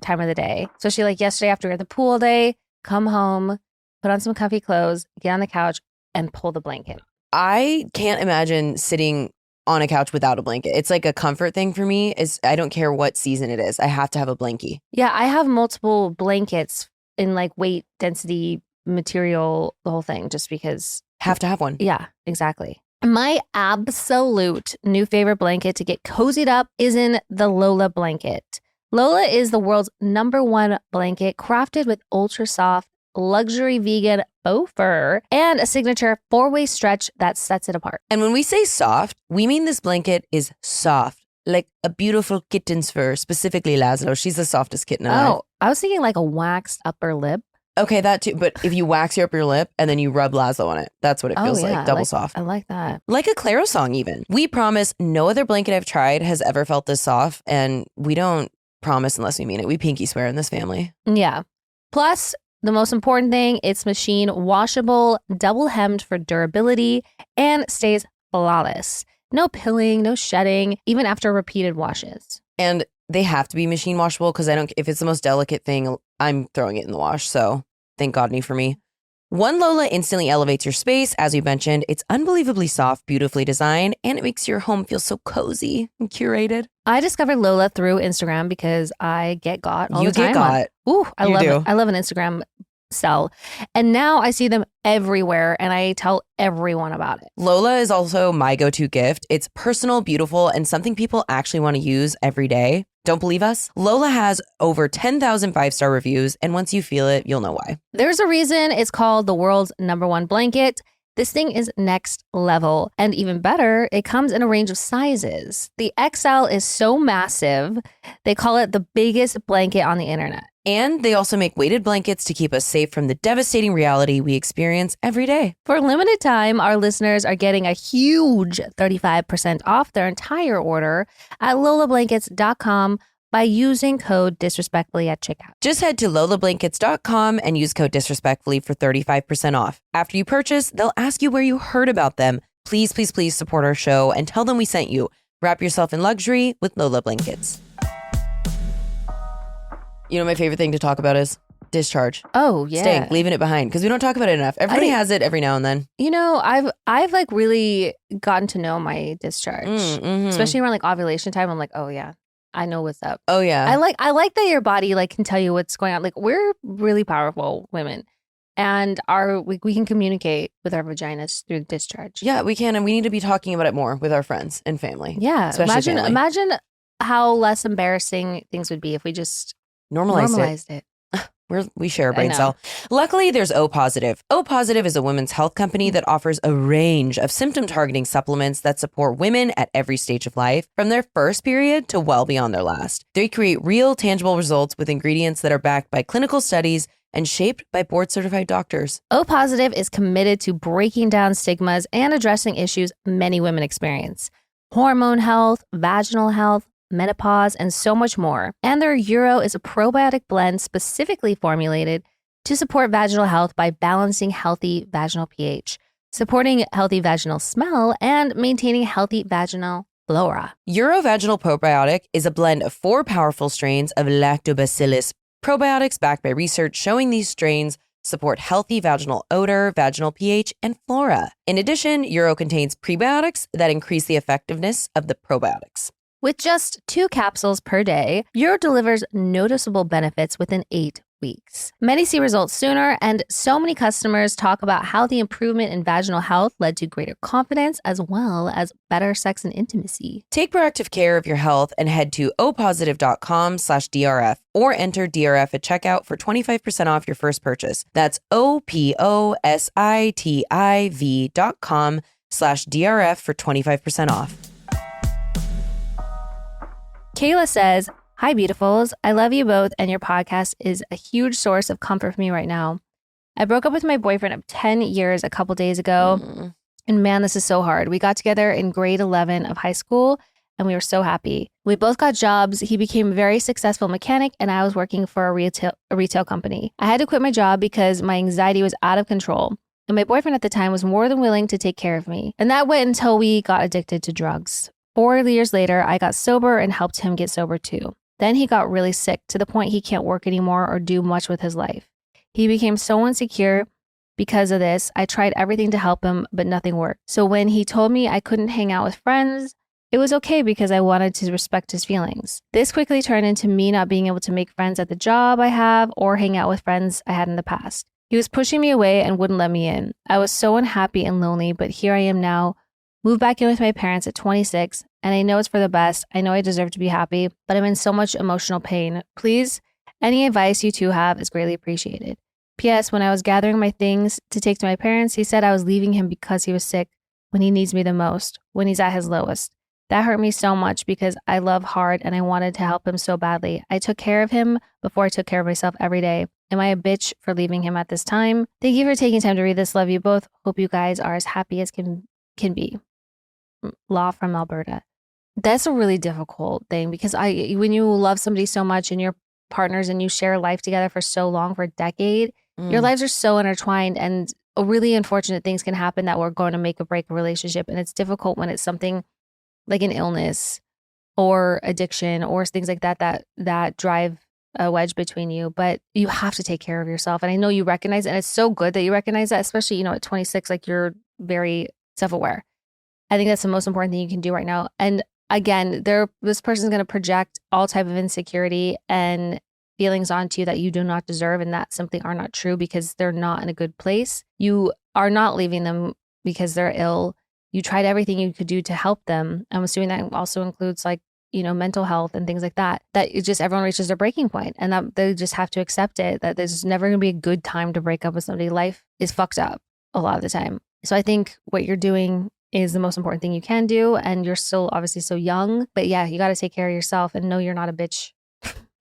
time of the day, especially like yesterday after the pool day, come home, put on some comfy clothes, get on the couch, and pull the blanket. I can't imagine sitting on a couch without a blanket. It's like a comfort thing for me. I don't care what season it is. I have to have a blankie. Yeah, I have multiple blankets in like weight, density, material, the whole thing, just because. Have to have one. Yeah, exactly. My absolute new favorite blanket to get cozied up is in the Lola blanket. Lola is the world's #1 blanket crafted with ultra soft, luxury vegan faux fur and a signature 4-way stretch that sets it apart. And when we say soft, we mean this blanket is soft, like a beautiful kitten's fur, specifically Laszlo. She's the softest kitten alive. Oh, I was thinking like a waxed upper lip. Okay, that too. But if you wax your upper lip and then you rub Laszlo on it, that's what it feels like. Double soft. I like that. Like a Clairo song even. We promise no other blanket I've tried has ever felt this soft. And we don't promise unless we mean it. We pinky swear in this family. Yeah. Plus, the most important thing, it's machine washable, double hemmed for durability, and stays flawless. No pilling, no shedding, even after repeated washes. And they have to be machine washable because if it's the most delicate thing, I'm throwing it in the wash. So thank God for me. One Lola instantly elevates your space. As we mentioned, it's unbelievably soft, beautifully designed, and it makes your home feel so cozy and curated. I discovered Lola through Instagram because I get got all the time. You get got. Ooh, I love it. I love an Instagram sell. And now I see them everywhere and I tell everyone about it. Lola is also my go-to gift. It's personal, beautiful, and something people actually want to use every day. Don't believe us? Lola has over 10,000 5-star reviews, and once you feel it, you'll know why. There's a reason it's called the world's #1 blanket. This thing is next level. And even better, it comes in a range of sizes. The XL is so massive, they call it the biggest blanket on the internet. And they also make weighted blankets to keep us safe from the devastating reality we experience every day. For a limited time, our listeners are getting a huge 35% off their entire order at lolablankets.com by using code disrespectfully at checkout. Just head to lolablankets.com and use code disrespectfully for 35% off. After you purchase, they'll ask you where you heard about them. Please, please, please support our show and tell them we sent you. Wrap yourself in luxury with Lola Blankets. You know, my favorite thing to talk about is discharge. Oh, yeah. Stink, leaving it behind, because we don't talk about it enough. Everybody has it every now and then. You know, I've like really gotten to know my discharge, especially around like ovulation time. I'm like, oh yeah, I know what's up. Oh yeah. I like that your body like can tell you what's going on. Like we're really powerful women, and we can communicate with our vaginas through discharge. Yeah, we can, and we need to be talking about it more with our friends and family. Yeah, especially family. Imagine how less embarrassing things would be if we just normalized it. We share a brain cell. Luckily, there's O Positive. O Positive is a women's health company that offers a range of symptom-targeting supplements that support women at every stage of life, from their first period to well beyond their last. They create real, tangible results with ingredients that are backed by clinical studies and shaped by board-certified doctors. O Positive is committed to breaking down stigmas and addressing issues many women experience. Hormone health, vaginal health, menopause, and so much more. And their Euro is a probiotic blend specifically formulated to support vaginal health by balancing healthy vaginal pH, supporting healthy vaginal smell, and maintaining healthy vaginal flora. Eurovaginal Probiotic is a blend of 4 powerful strains of lactobacillus probiotics backed by research showing these strains support healthy vaginal odor, vaginal pH, and flora. In addition, Euro contains prebiotics that increase the effectiveness of the probiotics. With just 2 capsules per day, Euro delivers noticeable benefits within 8 weeks. Many see results sooner, and so many customers talk about how the improvement in vaginal health led to greater confidence as well as better sex and intimacy. Take proactive care of your health and head to opositive.com/DRF or enter DRF at checkout for 25% off your first purchase. That's opositiv.com/DRF for 25% off. Kayla says, "Hi, beautifuls. I love you both, and your podcast is a huge source of comfort for me right now. I broke up with my boyfriend of 10 years a couple days ago, and man, this is so hard. We got together in grade 11 of high school, and we were so happy. We both got jobs. He became a very successful mechanic, and I was working for a retail company. I had to quit my job because my anxiety was out of control, and my boyfriend at the time was more than willing to take care of me. And that went until we got addicted to drugs. 4 years later, I got sober and helped him get sober too. Then he got really sick to the point he can't work anymore or do much with his life. He became so insecure because of this. I tried everything to help him, but nothing worked. So when he told me I couldn't hang out with friends, it was okay because I wanted to respect his feelings. This quickly turned into me not being able to make friends at the job I have or hang out with friends I had in the past. He was pushing me away and wouldn't let me in. I was so unhappy and lonely, but here I am now, moved back in with my parents at 26, and I know it's for the best. I know I deserve to be happy, but I'm in so much emotional pain. Please, any advice you two have is greatly appreciated. P.S. When I was gathering my things to take to my parents, he said I was leaving him because he was sick when he needs me the most, when he's at his lowest. That hurt me so much because I love hard and I wanted to help him so badly. I took care of him before I took care of myself every day. Am I a bitch for leaving him at this time? Thank you for taking time to read this. Love you both. Hope you guys are as happy as can be. Law from Alberta. That's a really difficult thing because when you love somebody so much and you're partners and you share life together for so long, for a decade, your lives are so intertwined, and really unfortunate things can happen that we're going to make or break a relationship. And it's difficult when it's something like an illness or addiction or things like that drive a wedge between you. But you have to take care of yourself. And I know you recognize it, and it's so good that you recognize that, especially, at 26, like you're very self-aware. I think that's the most important thing you can do right now. And again, this person's going to project all type of insecurity, and feelings onto you that you do not deserve and that simply are not true because they're not in a good place. You are not leaving them because they're ill. You tried everything you could do to help them. I'm assuming that also includes like, mental health and things like that, that it just everyone reaches their breaking point and that they just have to accept it, that there's never going to be a good time to break up with somebody. Life is fucked up a lot of the time. So I think what you're doing is the most important thing you can do. And you're still obviously so young, but yeah, you got to take care of yourself and know you're not a bitch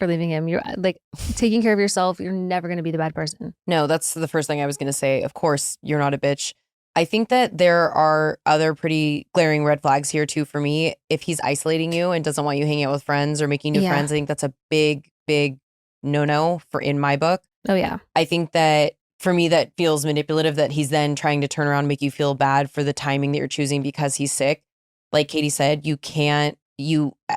for leaving him. You're like taking care of yourself. You're never going to be the bad person. No, that's the first thing I was going to say. Of course, you're not a bitch. I think that there are other pretty glaring red flags here too for me. If he's isolating you and doesn't want you hanging out with friends or making new friends, I think that's a big, big no-no for in my book. Oh yeah. I think that for me, that feels manipulative that he's then trying to turn around and make you feel bad for the timing that you're choosing because he's sick. Like Katie said,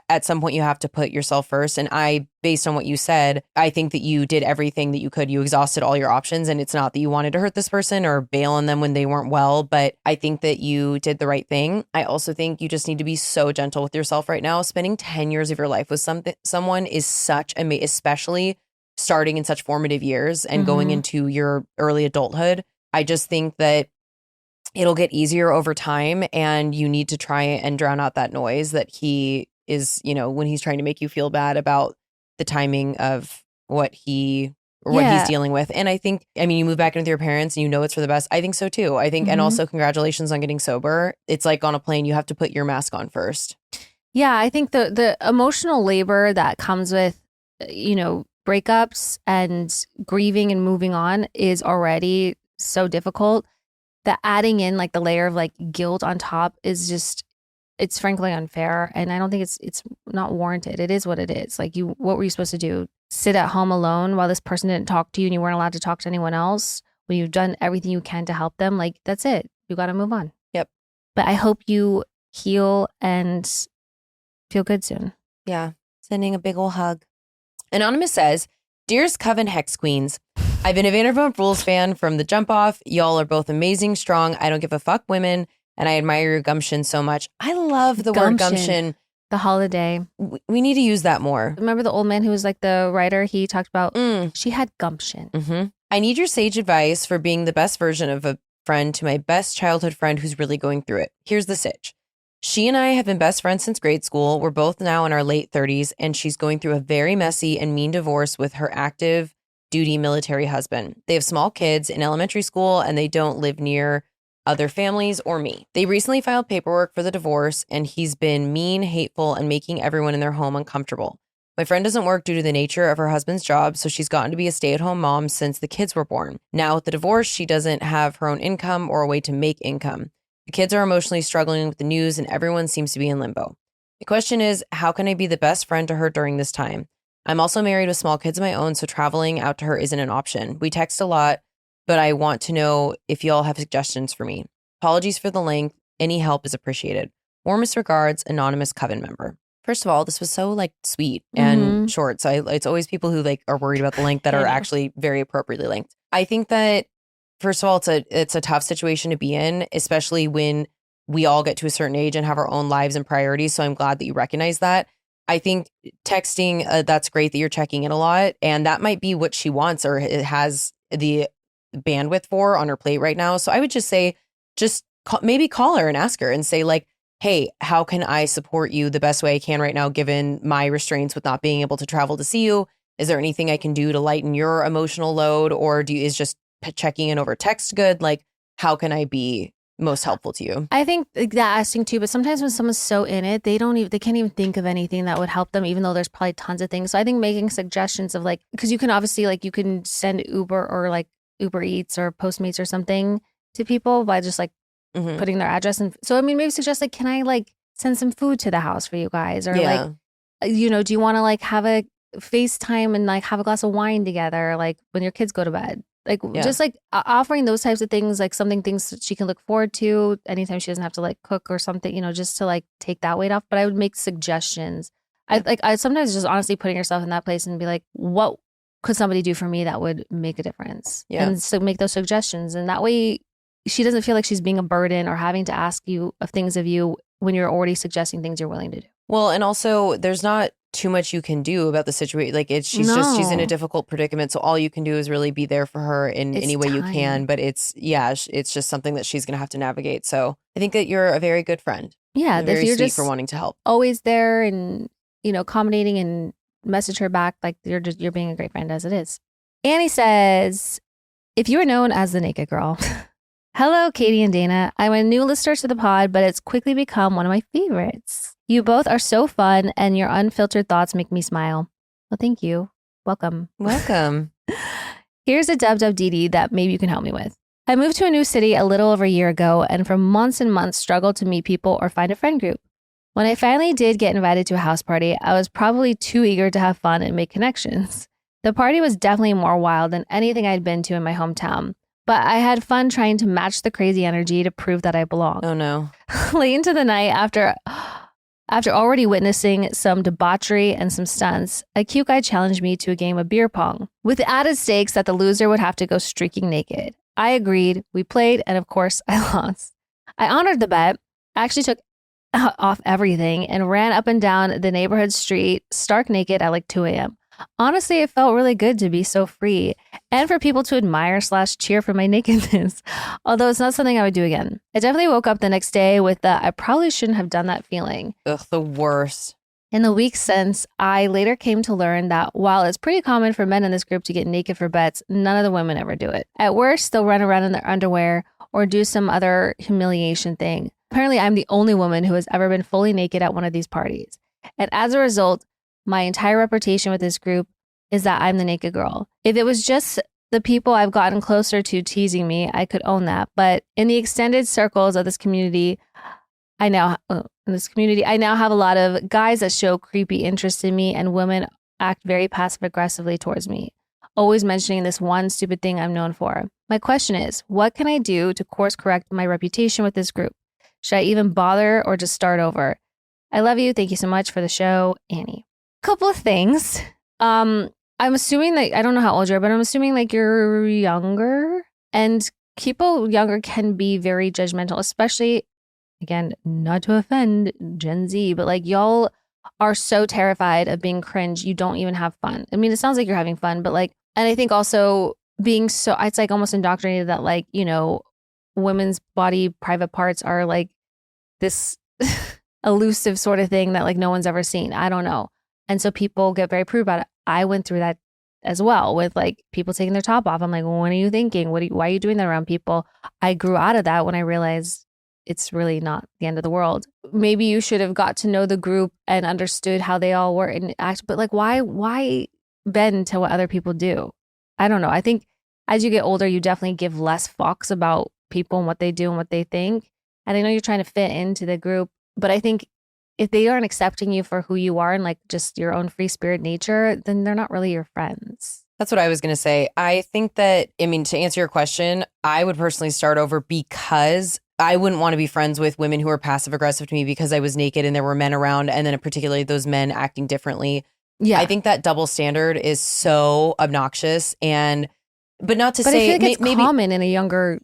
at some point you have to put yourself first. And based on what you said, I think that you did everything that you could. You exhausted all your options, and it's not that you wanted to hurt this person or bail on them when they weren't well, but I think that you did the right thing. I also think you just need to be so gentle with yourself right now. Spending 10 years of your life with someone is such especially starting in such formative years and going into your early adulthood. I just think that it'll get easier over time, and you need to try and drown out that noise that he is, when he's trying to make you feel bad about the timing of what he's dealing with. And I think, you move back in with your parents and it's for the best. I think so too. I think, and also congratulations on getting sober. It's like on a plane, you have to put your mask on first. Yeah, I think the emotional labor that comes with, breakups and grieving and moving on is already so difficult. That adding in like the layer of like guilt on top is just, it's frankly unfair. And I don't think it's not warranted. It is what it is. Like what were you supposed to do? Sit at home alone while this person didn't talk to you and you weren't allowed to talk to anyone else when you've done everything you can to help them? Like, that's it. You got to move on. Yep. But I hope you heal and feel good soon. Yeah. Sending a big ol' hug. Anonymous says, "Dearest Coven Hex Queens, I've been a Vanderpump Rules fan from the jump off. Y'all are both amazing, strong. I don't give a fuck women, and I admire your gumption so much." I love the word gumption. The holiday. We need to use that more. Remember the old man who was like the writer? He talked about she had gumption. I need your sage advice for being the best version of a friend to my best childhood friend who's really going through it. Here's the sitch. She and I have been best friends since grade school. We're both now in our late 30s, and she's going through a very messy and mean divorce with her active duty military husband. They have small kids in elementary school, and they don't live near other families or me. They recently filed paperwork for the divorce, and he's been mean, hateful, and making everyone in their home uncomfortable. My friend doesn't work due to the nature of her husband's job, so she's gotten to be a stay-at-home mom since the kids were born. Now with the divorce, she doesn't have her own income or a way to make income. The kids are emotionally struggling with the news, and everyone seems to be in limbo. The question is, how can I be the best friend to her during this time? I'm also married with small kids of my own, so traveling out to her isn't an option. We text a lot, but I want to know if y'all have suggestions for me. Apologies for the length. Any help is appreciated. Warmest regards, anonymous Coven member. First of all, this was so sweet and short. So it's always people who are worried about the length that are actually very appropriately length. I think that first of all, it's a tough situation to be in, especially when we all get to a certain age and have our own lives and priorities. So I'm glad that you recognize that. I think texting, that's great that you're checking in a lot. And that might be what she wants or it has the bandwidth for on her plate right now. So I would just say, maybe call her and ask her and say hey, how can I support you the best way I can right now, given my restraints with not being able to travel to see you? Is there anything I can do to lighten your emotional load? Or is just checking in over text good? How can I be most helpful to you? I think that asking too, but sometimes when someone's so in it, they can't even think of anything that would help them, even though there's probably tons of things. So I think making suggestions of because you can obviously you can send Uber or Uber Eats or Postmates or something to people by just putting their address. And so, maybe suggest can I send some food to the house for you guys? Or do you want to have a FaceTime and have a glass of wine together, when your kids go to bed? Just offering those types of things, things that she can look forward to anytime she doesn't have to cook or something, just to take that weight off. But I would make suggestions. Yeah. I sometimes just honestly putting yourself in that place and be what could somebody do for me that would make a difference? Yeah. And so make those suggestions. And that way she doesn't feel like she's being a burden or having to ask you of things of you when you're already suggesting things you're willing to do. Well, and also there's not too much you can do about the situation. Like she's in a difficult predicament. So all you can do is really be there for her in any way you can. But it's just something that she's going to have to navigate. So I think that you're a very good friend. Yeah. Very you're sweet just for wanting to help. Always there and, accommodating and message her back. Like you're being a great friend as it is. Annie says, if you were known as the naked girl, hello, Katie and Dana. I'm a new listener to the pod, but it's quickly become one of my favorites. You both are so fun and your unfiltered thoughts make me smile. Well, thank you. Welcome. Welcome. Here's a WWDD that maybe you can help me with. I moved to a new city a little over a year ago and for months and months struggled to meet people or find a friend group. When I finally did get invited to a house party, I was probably too eager to have fun and make connections. The party was definitely more wild than anything I'd been to in my hometown, but I had fun trying to match the crazy energy to prove that I belong. Oh no. Late into the night, after already witnessing some debauchery and some stunts, a cute guy challenged me to a game of beer pong, with the added stakes that the loser would have to go streaking naked. I agreed, we played, and of course, I lost. I honored the bet, actually took off everything, and ran up and down the neighborhood street, stark naked at like 2 a.m. Honestly, it felt really good to be so free and for people to admire/cheer for my nakedness, although it's not something I would do again. I definitely woke up the next day with the I probably shouldn't have done that feeling. Ugh, the worst. In the weeks since, I later came to learn that while it's pretty common for men in this group to get naked for bets, none of the women ever do it. At worst, they'll run around in their underwear or do some other humiliation thing. Apparently, I'm the only woman who has ever been fully naked at one of these parties. And as a result, my entire reputation with this group is that I'm the naked girl. If it was just the people I've gotten closer to teasing me, I could own that. But in the extended circles of this community, I now have a lot of guys that show creepy interest in me and women act very passive aggressively towards me, always mentioning this one stupid thing I'm known for. My question is, what can I do to course correct my reputation with this group? Should I even bother or just start over? I love you. Thank you so much for the show, Annie. Couple of things. I'm assuming that, I don't know how old you are, but I'm assuming like you're younger, and people younger can be very judgmental, especially, again, not to offend Gen Z, but like y'all are so terrified of being cringe, you don't even have fun. I mean, it sounds like you're having fun, but like, and I think also being so, it's like almost indoctrinated that like, women's body private parts are like this elusive sort of thing that like no one's ever seen. I don't know. And so people get very prude about it. I went through that as well with like people taking their top off. I'm like, what are you thinking? Why are you doing that around people? I grew out of that when I realized it's really not the end of the world. Maybe you should have got to know the group and understood how they all were and act, but like, why bend to what other people do? I don't know. I think as you get older, you definitely give less fucks about people and what they do and what they think. And I know you're trying to fit into the group, but I think if they aren't accepting you for who you are and like just your own free spirit nature, then they're not really your friends. That's what I was going to say. I think that, to answer your question, I would personally start over because I wouldn't want to be friends with women who are passive aggressive to me because I was naked and there were men around, and then particularly those men acting differently. Yeah. I think that double standard is so obnoxious, but not to say, I feel like it's common in a younger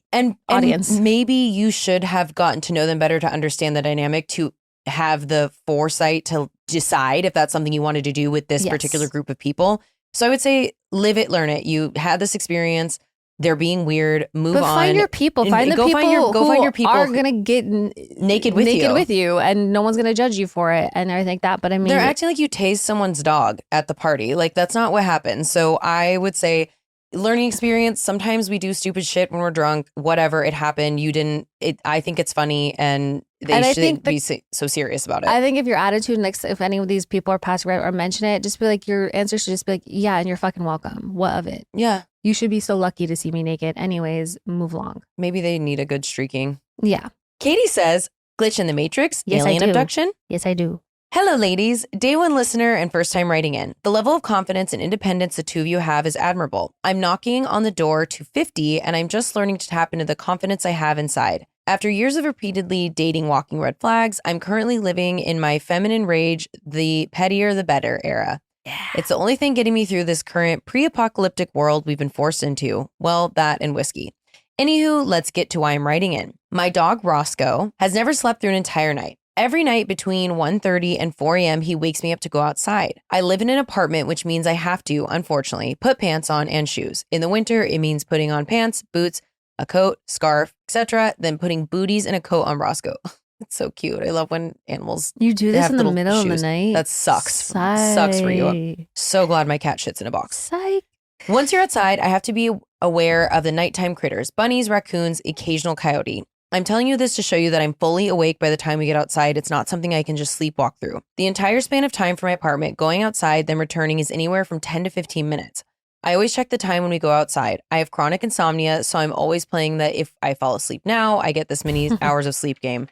audience. And maybe you should have gotten to know them better to understand the dynamic, to have the foresight to decide if that's something you wanted to do with this particular group of people. So I would say, live it, learn it. You had this experience. They're being weird. Move on. Find your people. Find the people who are going to get naked with you. And no one's going to judge you for it and everything like that. But I mean, they're acting like you tased someone's dog at the party. Like, that's not what happened. So I would say, learning experience. Sometimes we do stupid shit when we're drunk. Whatever, it happened. You didn't. I think it's funny, and they shouldn't be so serious about it. I think if your attitude, next, if any of these people are passive or mention it, just be like, your answer should just be like, yeah, and you're fucking welcome. What of it? Yeah. You should be so lucky to see me naked. Anyways, move along. Maybe they need a good streaking. Yeah. Katie says, glitch in the matrix, yes, alien abduction. Yes, I do. Hello, ladies. Day one listener and first time writing in. The level of confidence and independence the two of you have is admirable. I'm knocking on the door to 50, and I'm just learning to tap into the confidence I have inside. After years of repeatedly dating walking red flags, I'm currently living in my feminine rage, the pettier the better era. Yeah. It's the only thing getting me through this current pre-apocalyptic world we've been forced into. Well, that and whiskey. Anywho, let's get to why I'm writing in. My dog, Roscoe, has never slept through an entire night. Every night between 1:30 and 4 a.m., he wakes me up to go outside. I live in an apartment, which means I have to, unfortunately, put pants on and shoes. In the winter, it means putting on pants, boots, a coat, scarf, etc., then putting booties and a coat on Roscoe. It's so cute. I love when animals You do this have in the little middle of shoes. the night? That sucks. Sucks for you. So glad my cat shits in a box. Psych. Once you're outside, I have to be aware of the nighttime critters, bunnies, raccoons, occasional coyote. I'm telling you this to show you that I'm fully awake by the time we get outside. It's not something I can just sleepwalk through. The entire span of time for my apartment, going outside, then returning is anywhere from 10 to 15 minutes. I always check the time when we go outside. I have chronic insomnia, so I'm always playing the if I fall asleep now, I get this many hours of sleep game.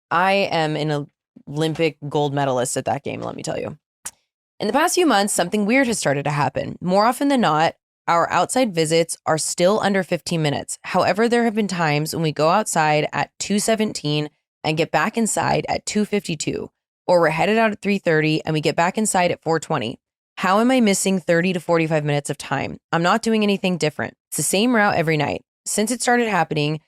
I am an Olympic gold medalist at that game, let me tell you. In the past few months, something weird has started to happen. More often than not, our outside visits are still under 15 minutes. However, there have been times when we go outside at 2:17 and get back inside at 2:52, or we're headed out at 3:30 and we get back inside at 4:20. How am I missing 30 to 45 minutes of time? I'm not doing anything different. It's the same route every night. Since it started happening,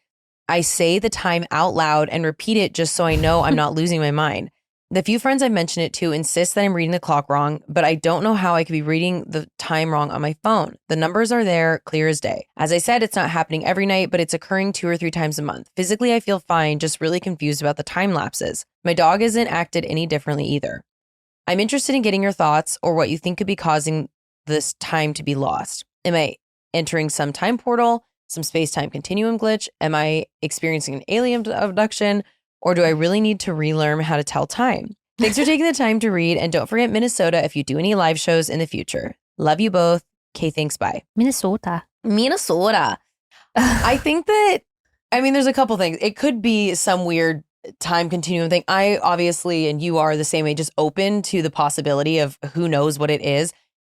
I say the time out loud and repeat it just so I know I'm not losing my mind. The few friends I've mentioned it to insist that I'm reading the clock wrong, but I don't know how I could be reading the time wrong on my phone. The numbers are there, clear as day. As I said, it's not happening every night, but it's occurring 2 or 3 times a month. Physically, I feel fine, just really confused about the time lapses. My dog isn't acted any differently either. I'm interested in getting your thoughts or what you think could be causing this time to be lost. Am I entering some time portal, some space-time continuum glitch? Am I experiencing an alien abduction? Or do I really need to relearn how to tell time? Thanks for taking the time to read. And don't forget Minnesota if you do any live shows in the future. Love you both. Okay, thanks. Bye. Minnesota. I think that, there's a couple things. It could be some weird time continuum thing. I obviously, and you are the same way, just open to the possibility of who knows what it is.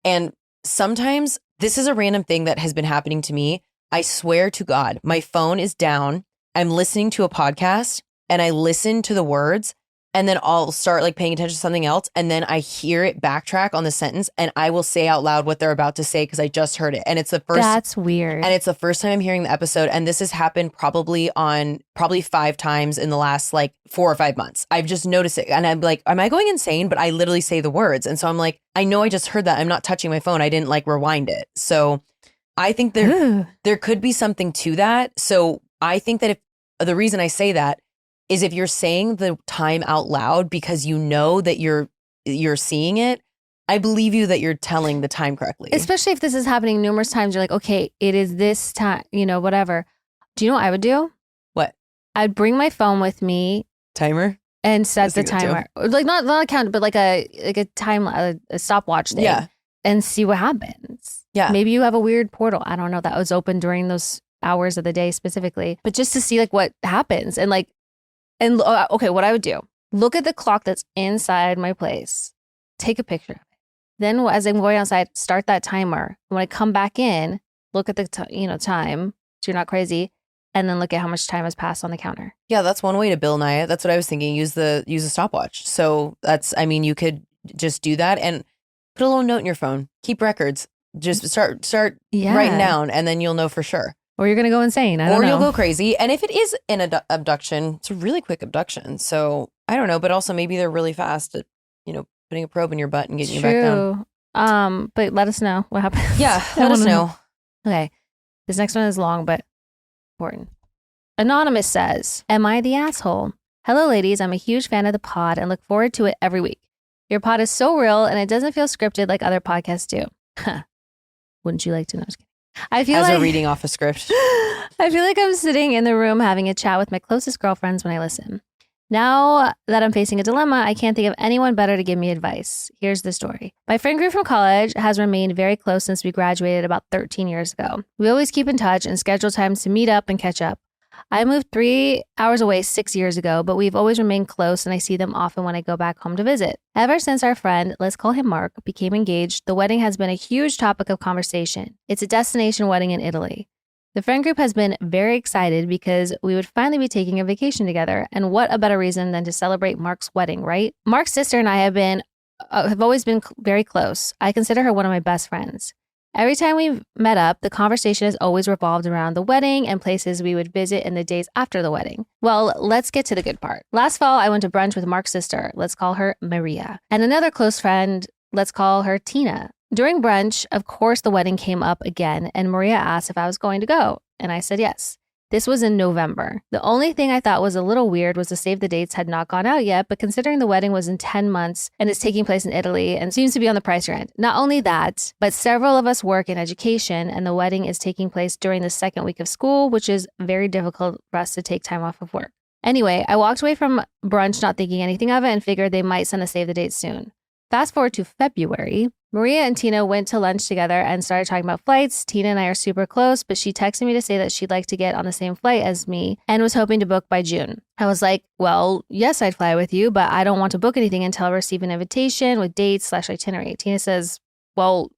And sometimes this is a random thing that has been happening to me. I swear to God, my phone is down. I'm listening to a podcast and I listen to the words and then I'll start paying attention to something else. And then I hear it backtrack on the sentence and I will say out loud what they're about to say because I just heard it. And it's the first. That's weird. And it's the first time I'm hearing the episode. And this has happened probably 5 times in the last 4 or 5 months. I've just noticed it. And I'm like, am I going insane? But I literally say the words. And so I'm like, I know I just heard that. I'm not touching my phone. I didn't rewind it. So I think there could be something to that. So I think that the reason I say that is if you're saying the time out loud because you know that you're seeing it, I believe you that you're telling the time correctly. Especially if this is happening numerous times. You're like, okay, it is this time, whatever. Do you know what I would do? What? I'd bring my phone with me. Timer? And set the timer. Not a count, but a time, a stopwatch thing. Yeah. And see what happens. Yeah. Maybe you have a weird portal. I don't know, that was open during those hours of the day specifically. But just to see what happens okay, what I would do, look at the clock that's inside my place, take a picture of it. Then as I'm going outside, start that timer. When I come back in, look at the time, so you're not crazy, and then look at how much time has passed on the counter. Yeah, that's one way to bill Naya. That's what I was thinking. Use a stopwatch. So you could just do that and put a little note in your phone. Keep records. Just start writing down, and then you'll know for sure. Or you're going to go insane. I don't know. Or you'll go crazy. And if it is an abduction, it's a really quick abduction. So I don't know, but also maybe they're really fast at, putting a probe in your butt and getting you back down. But let us know what happens. Yeah, let us know. Okay. This next one is long, but important. Anonymous says, am I the asshole? Hello, ladies. I'm a huge fan of the pod and look forward to it every week. Your pod is so real and it doesn't feel scripted like other podcasts do. Wouldn't you like to know? I feel we're reading off a script. I feel like I'm sitting in the room having a chat with my closest girlfriends when I listen. Now that I'm facing a dilemma, I can't think of anyone better to give me advice. Here's the story. My friend group from college has remained very close since we graduated about 13 years ago. We always keep in touch and schedule times to meet up and catch up. I moved 3 hours away 6 years ago, but we've always remained close and I see them often when I go back home to visit. Ever since our friend, let's call him Mark, became engaged, the wedding has been a huge topic of conversation. It's a destination wedding in Italy. The friend group has been very excited because we would finally be taking a vacation together, and what a better reason than to celebrate Mark's wedding, right? Mark's sister and I have always been very close. I consider her one of my best friends. Every time we met up, the conversation has always revolved around the wedding and places we would visit in the days after the wedding. Well, let's get to the good part. Last fall, I went to brunch with Mark's sister, let's call her Maria, and another close friend, let's call her Tina. During brunch, of course, the wedding came up again, and Maria asked if I was going to go, and I said yes. This was in November. The only thing I thought was a little weird was the save the dates had not gone out yet, but considering the wedding was in 10 months and is taking place in Italy and seems to be on the pricier end. Not only that, but several of us work in education and the wedding is taking place during the second week of school, which is very difficult for us to take time off of work. Anyway, I walked away from brunch not thinking anything of it and figured they might send a save the date soon. Fast forward to February, Maria and Tina went to lunch together and started talking about flights. Tina and I are super close, but she texted me to say that she'd like to get on the same flight as me and was hoping to book by June. I was like, well, yes, I'd fly with you, but I don't want to book anything until I receive an invitation with dates/itinerary. Tina says, well,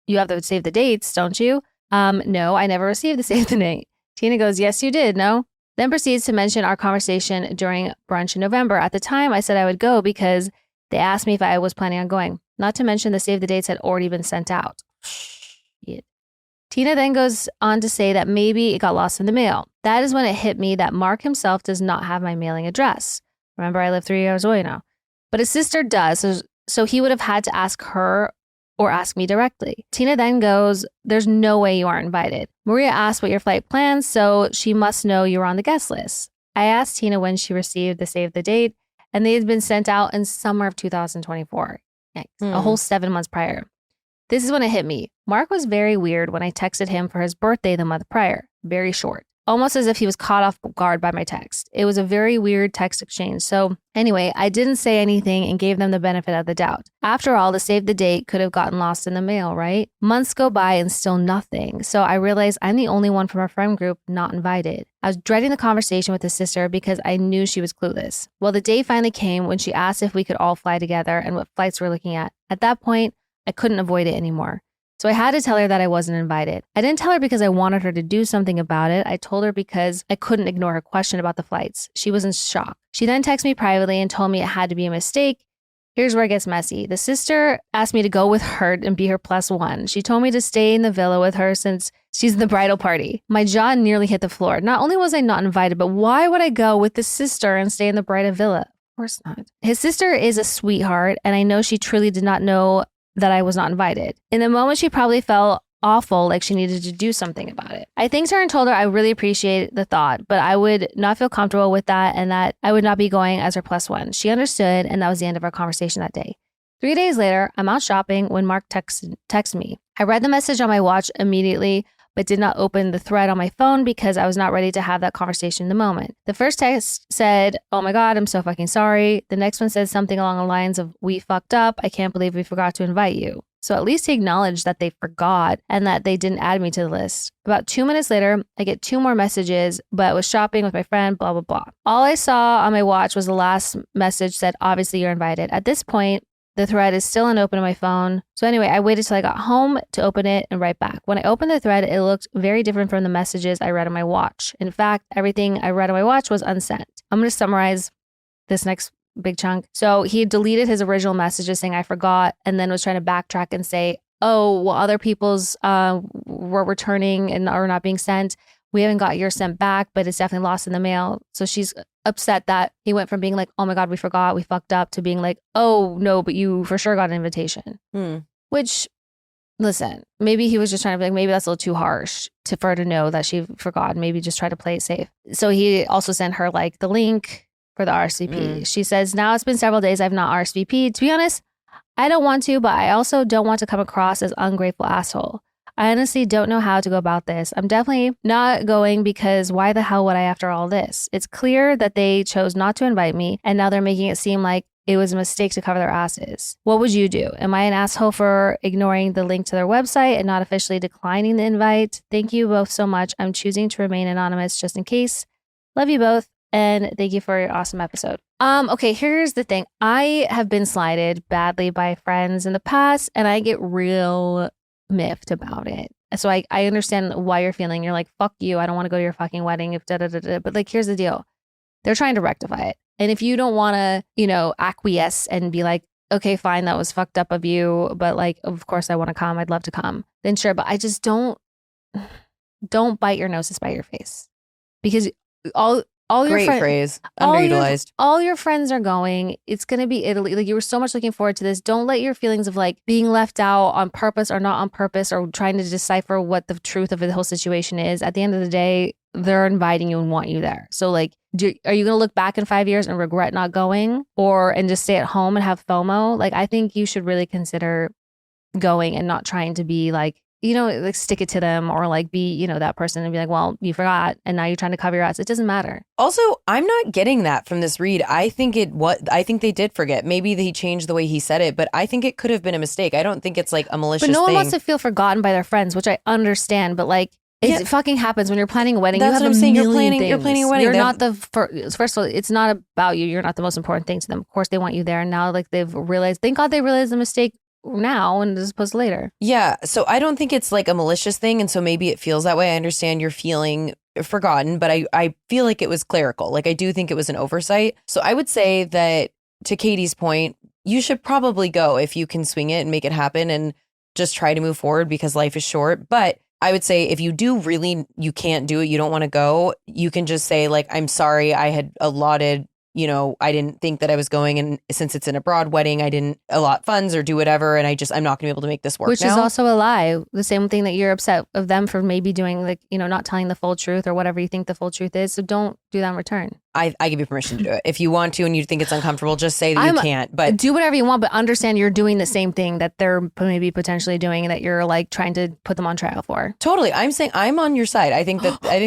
you have to save the dates, don't you? No, I never received the save the date. Tina goes, yes, you did, no? Then proceeds to mention our conversation during brunch in November. At the time, I said I would go because they asked me if I was planning on going. Not to mention the save the dates had already been sent out. Shit. Tina then goes on to say that maybe it got lost in the mail. That is when it hit me that Mark himself does not have my mailing address. Remember, I live 3 hours away now. But his sister does, so he would have had to ask her or ask me directly. Tina then goes, there's no way you aren't invited. Maria asked what your flight plans, so she must know you were on the guest list. I asked Tina when she received the save the date, and they had been sent out in summer of 2024. Yikes. A whole 7 months prior. This is when it hit me. Mark was very weird when I texted him for his birthday the month prior. Very short. Almost as if he was caught off guard by my text. It was a very weird text exchange. So anyway, I didn't say anything and gave them the benefit of the doubt. After all, the save the date could have gotten lost in the mail, right? Months go by and still nothing. So I realized I'm the only one from our friend group not invited. I was dreading the conversation with his sister because I knew she was clueless. Well, the day finally came when she asked if we could all fly together and what flights we're looking at. At that point, I couldn't avoid it anymore. So I had to tell her that I wasn't invited. I didn't tell her because I wanted her to do something about it. I told her because I couldn't ignore her question about the flights. She was in shock. She then texted me privately and told me it had to be a mistake. Here's where it gets messy. The sister asked me to go with her and be her +1. She told me to stay in the villa with her since she's in the bridal party. My jaw nearly hit the floor. Not only was I not invited, but why would I go with the sister and stay in the bridal villa? Of course not. His sister is a sweetheart, and I know she truly did not know that I was not invited. In the moment, she probably felt awful, like she needed to do something about it. I thanked her and told her I really appreciate the thought, but I would not feel comfortable with that and that I would not be going as her +1. She understood, and that was the end of our conversation that day. 3 days later, I'm out shopping when Mark texted me. I read the message on my watch immediately, but did not open the thread on my phone because I was not ready to have that conversation in the moment. The first text said, oh my God, I'm so fucking sorry. The next one said something along the lines of, we fucked up. I can't believe we forgot to invite you. So at least he acknowledged that they forgot and that they didn't add me to the list. About 2 minutes later, I get 2 more messages, but was shopping with my friend, blah, blah, blah. All I saw on my watch was the last message said, obviously you're invited. At this point, the thread is still unopened on my phone. So anyway, I waited till I got home to open it and write back. When I opened the thread, it looked very different from the messages I read on my watch. In fact, everything I read on my watch was unsent. I'm going to summarize this next big chunk. So he deleted his original messages saying I forgot and then was trying to backtrack and say, oh, well, other people's were returning and are not being sent. We haven't got yours sent back, but it's definitely lost in the mail. So she's upset that he went from being like, oh my God, we forgot, we fucked up, to being like, oh no, but you for sure got an invitation. Which, listen, maybe he was just trying to be like, maybe that's a little too harsh for her to know that she forgot. Maybe just try to play it safe. So he also sent her like the link for the RSVP. She says, now it's been several days I've not RSVP'd. To be honest, I don't want to, but I also don't want to come across as ungrateful asshole. I honestly don't know how to go about this. I'm definitely not going because why the hell would I after all this? It's clear that they chose not to invite me and now they're making it seem like it was a mistake to cover their asses. What would you do? Am I an asshole for ignoring the link to their website and not officially declining the invite? Thank you both so much. I'm choosing to remain anonymous just in case. Love you both. And thank you for your awesome episode. Okay, here's the thing. I have been slighted badly by friends in the past and I get real miffed about it. So I understand why you're feeling. You're like, fuck you. I don't want to go to your fucking wedding. If But like, here's the deal. They're trying to rectify it. And if you don't want to, acquiesce and be like, okay, fine, that was fucked up of you, but like, of course I want to come. I'd love to come. Then sure, but I just don't bite your nose to spite your face, because all your Great phrase. all Underutilized. all your friends are going. It's going to be Italy. Like, you were so much looking forward to this. Don't let your feelings of like being left out on purpose or not on purpose, or trying to decipher what the truth of the whole situation is. At the end of the day, they're inviting you and want you there. So like, are you going to look back in 5 years and regret not going, and just stay at home and have FOMO? Like, I think you should really consider going and not trying to be like, like stick it to them, or like be, that person and be like, well, you forgot and now you're trying to cover your ass. It doesn't matter. Also, I'm not getting that from this read. I think they did forget. Maybe he changed the way he said it, but I think it could have been a mistake. I don't think it's like a malicious thing. But no one wants to feel forgotten by their friends, which I understand, but like, it fucking happens when you're planning a wedding. That's you have what I'm saying. You're planning a wedding. You're not the first of all, it's not about you. You're not the most important thing to them. Of course, they want you there. And now, like, they've realized, thank God they realized the mistake now and as opposed to later. Yeah. So I don't think it's like a malicious thing. And so maybe it feels that way. I understand you're feeling forgotten, but I feel like it was clerical. Like, I do think it was an oversight. So I would say that, to Katie's point, you should probably go if you can swing it and make it happen and just try to move forward, because life is short. But I would say if you can't do it, you don't want to go, you can just say like, I'm sorry, I had allotted, I didn't think that I was going, and since it's an abroad wedding, I didn't allot funds or do whatever, and I'm not going to be able to make this work. Which is also a lie. The same thing that you're upset of them for maybe doing, like, not telling the full truth or whatever you think the full truth is. So don't do that in return. I give you permission to do it. If you want to and you think it's uncomfortable, just say that you can't. But do whatever you want, but understand you're doing the same thing that they're maybe potentially doing, and that you're like trying to put them on trial for. Totally. I'm saying I'm on your side. I think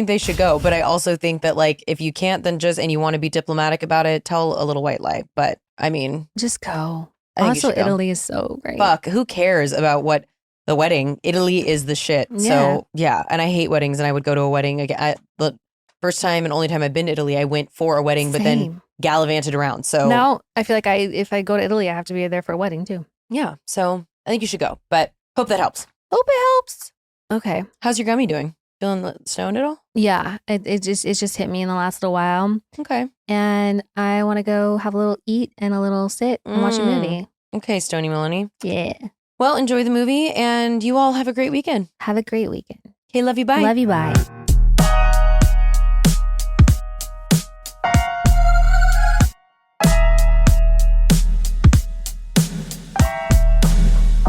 they should go, but I also think that, like, if you can't, then and you want to be diplomatic about it, tell a little white lie. But I mean, just go. I Also, Italy is so great. Fuck, who cares about what the wedding? Italy is the shit. Yeah. So yeah, and I hate weddings, and I would go to a wedding again. The first time and only time I've been to Italy, I went for a wedding, but then gallivanted around. So now I feel like if I go to Italy, I have to be there for a wedding too. Yeah. So I think you should go, but hope that helps. Hope it helps. Okay. How's your gummy doing? Feeling stoned at all? Yeah. It just hit me in the last little while. Okay. And I want to go have a little eat and a little sit and watch a movie. Okay, Stony Maloney. Yeah. Well, enjoy the movie, and you all have a great weekend. Have a great weekend. Okay, love you. Bye. Love you. Bye.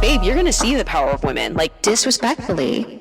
Babe, you're gonna see the power of women. Like, disrespectfully.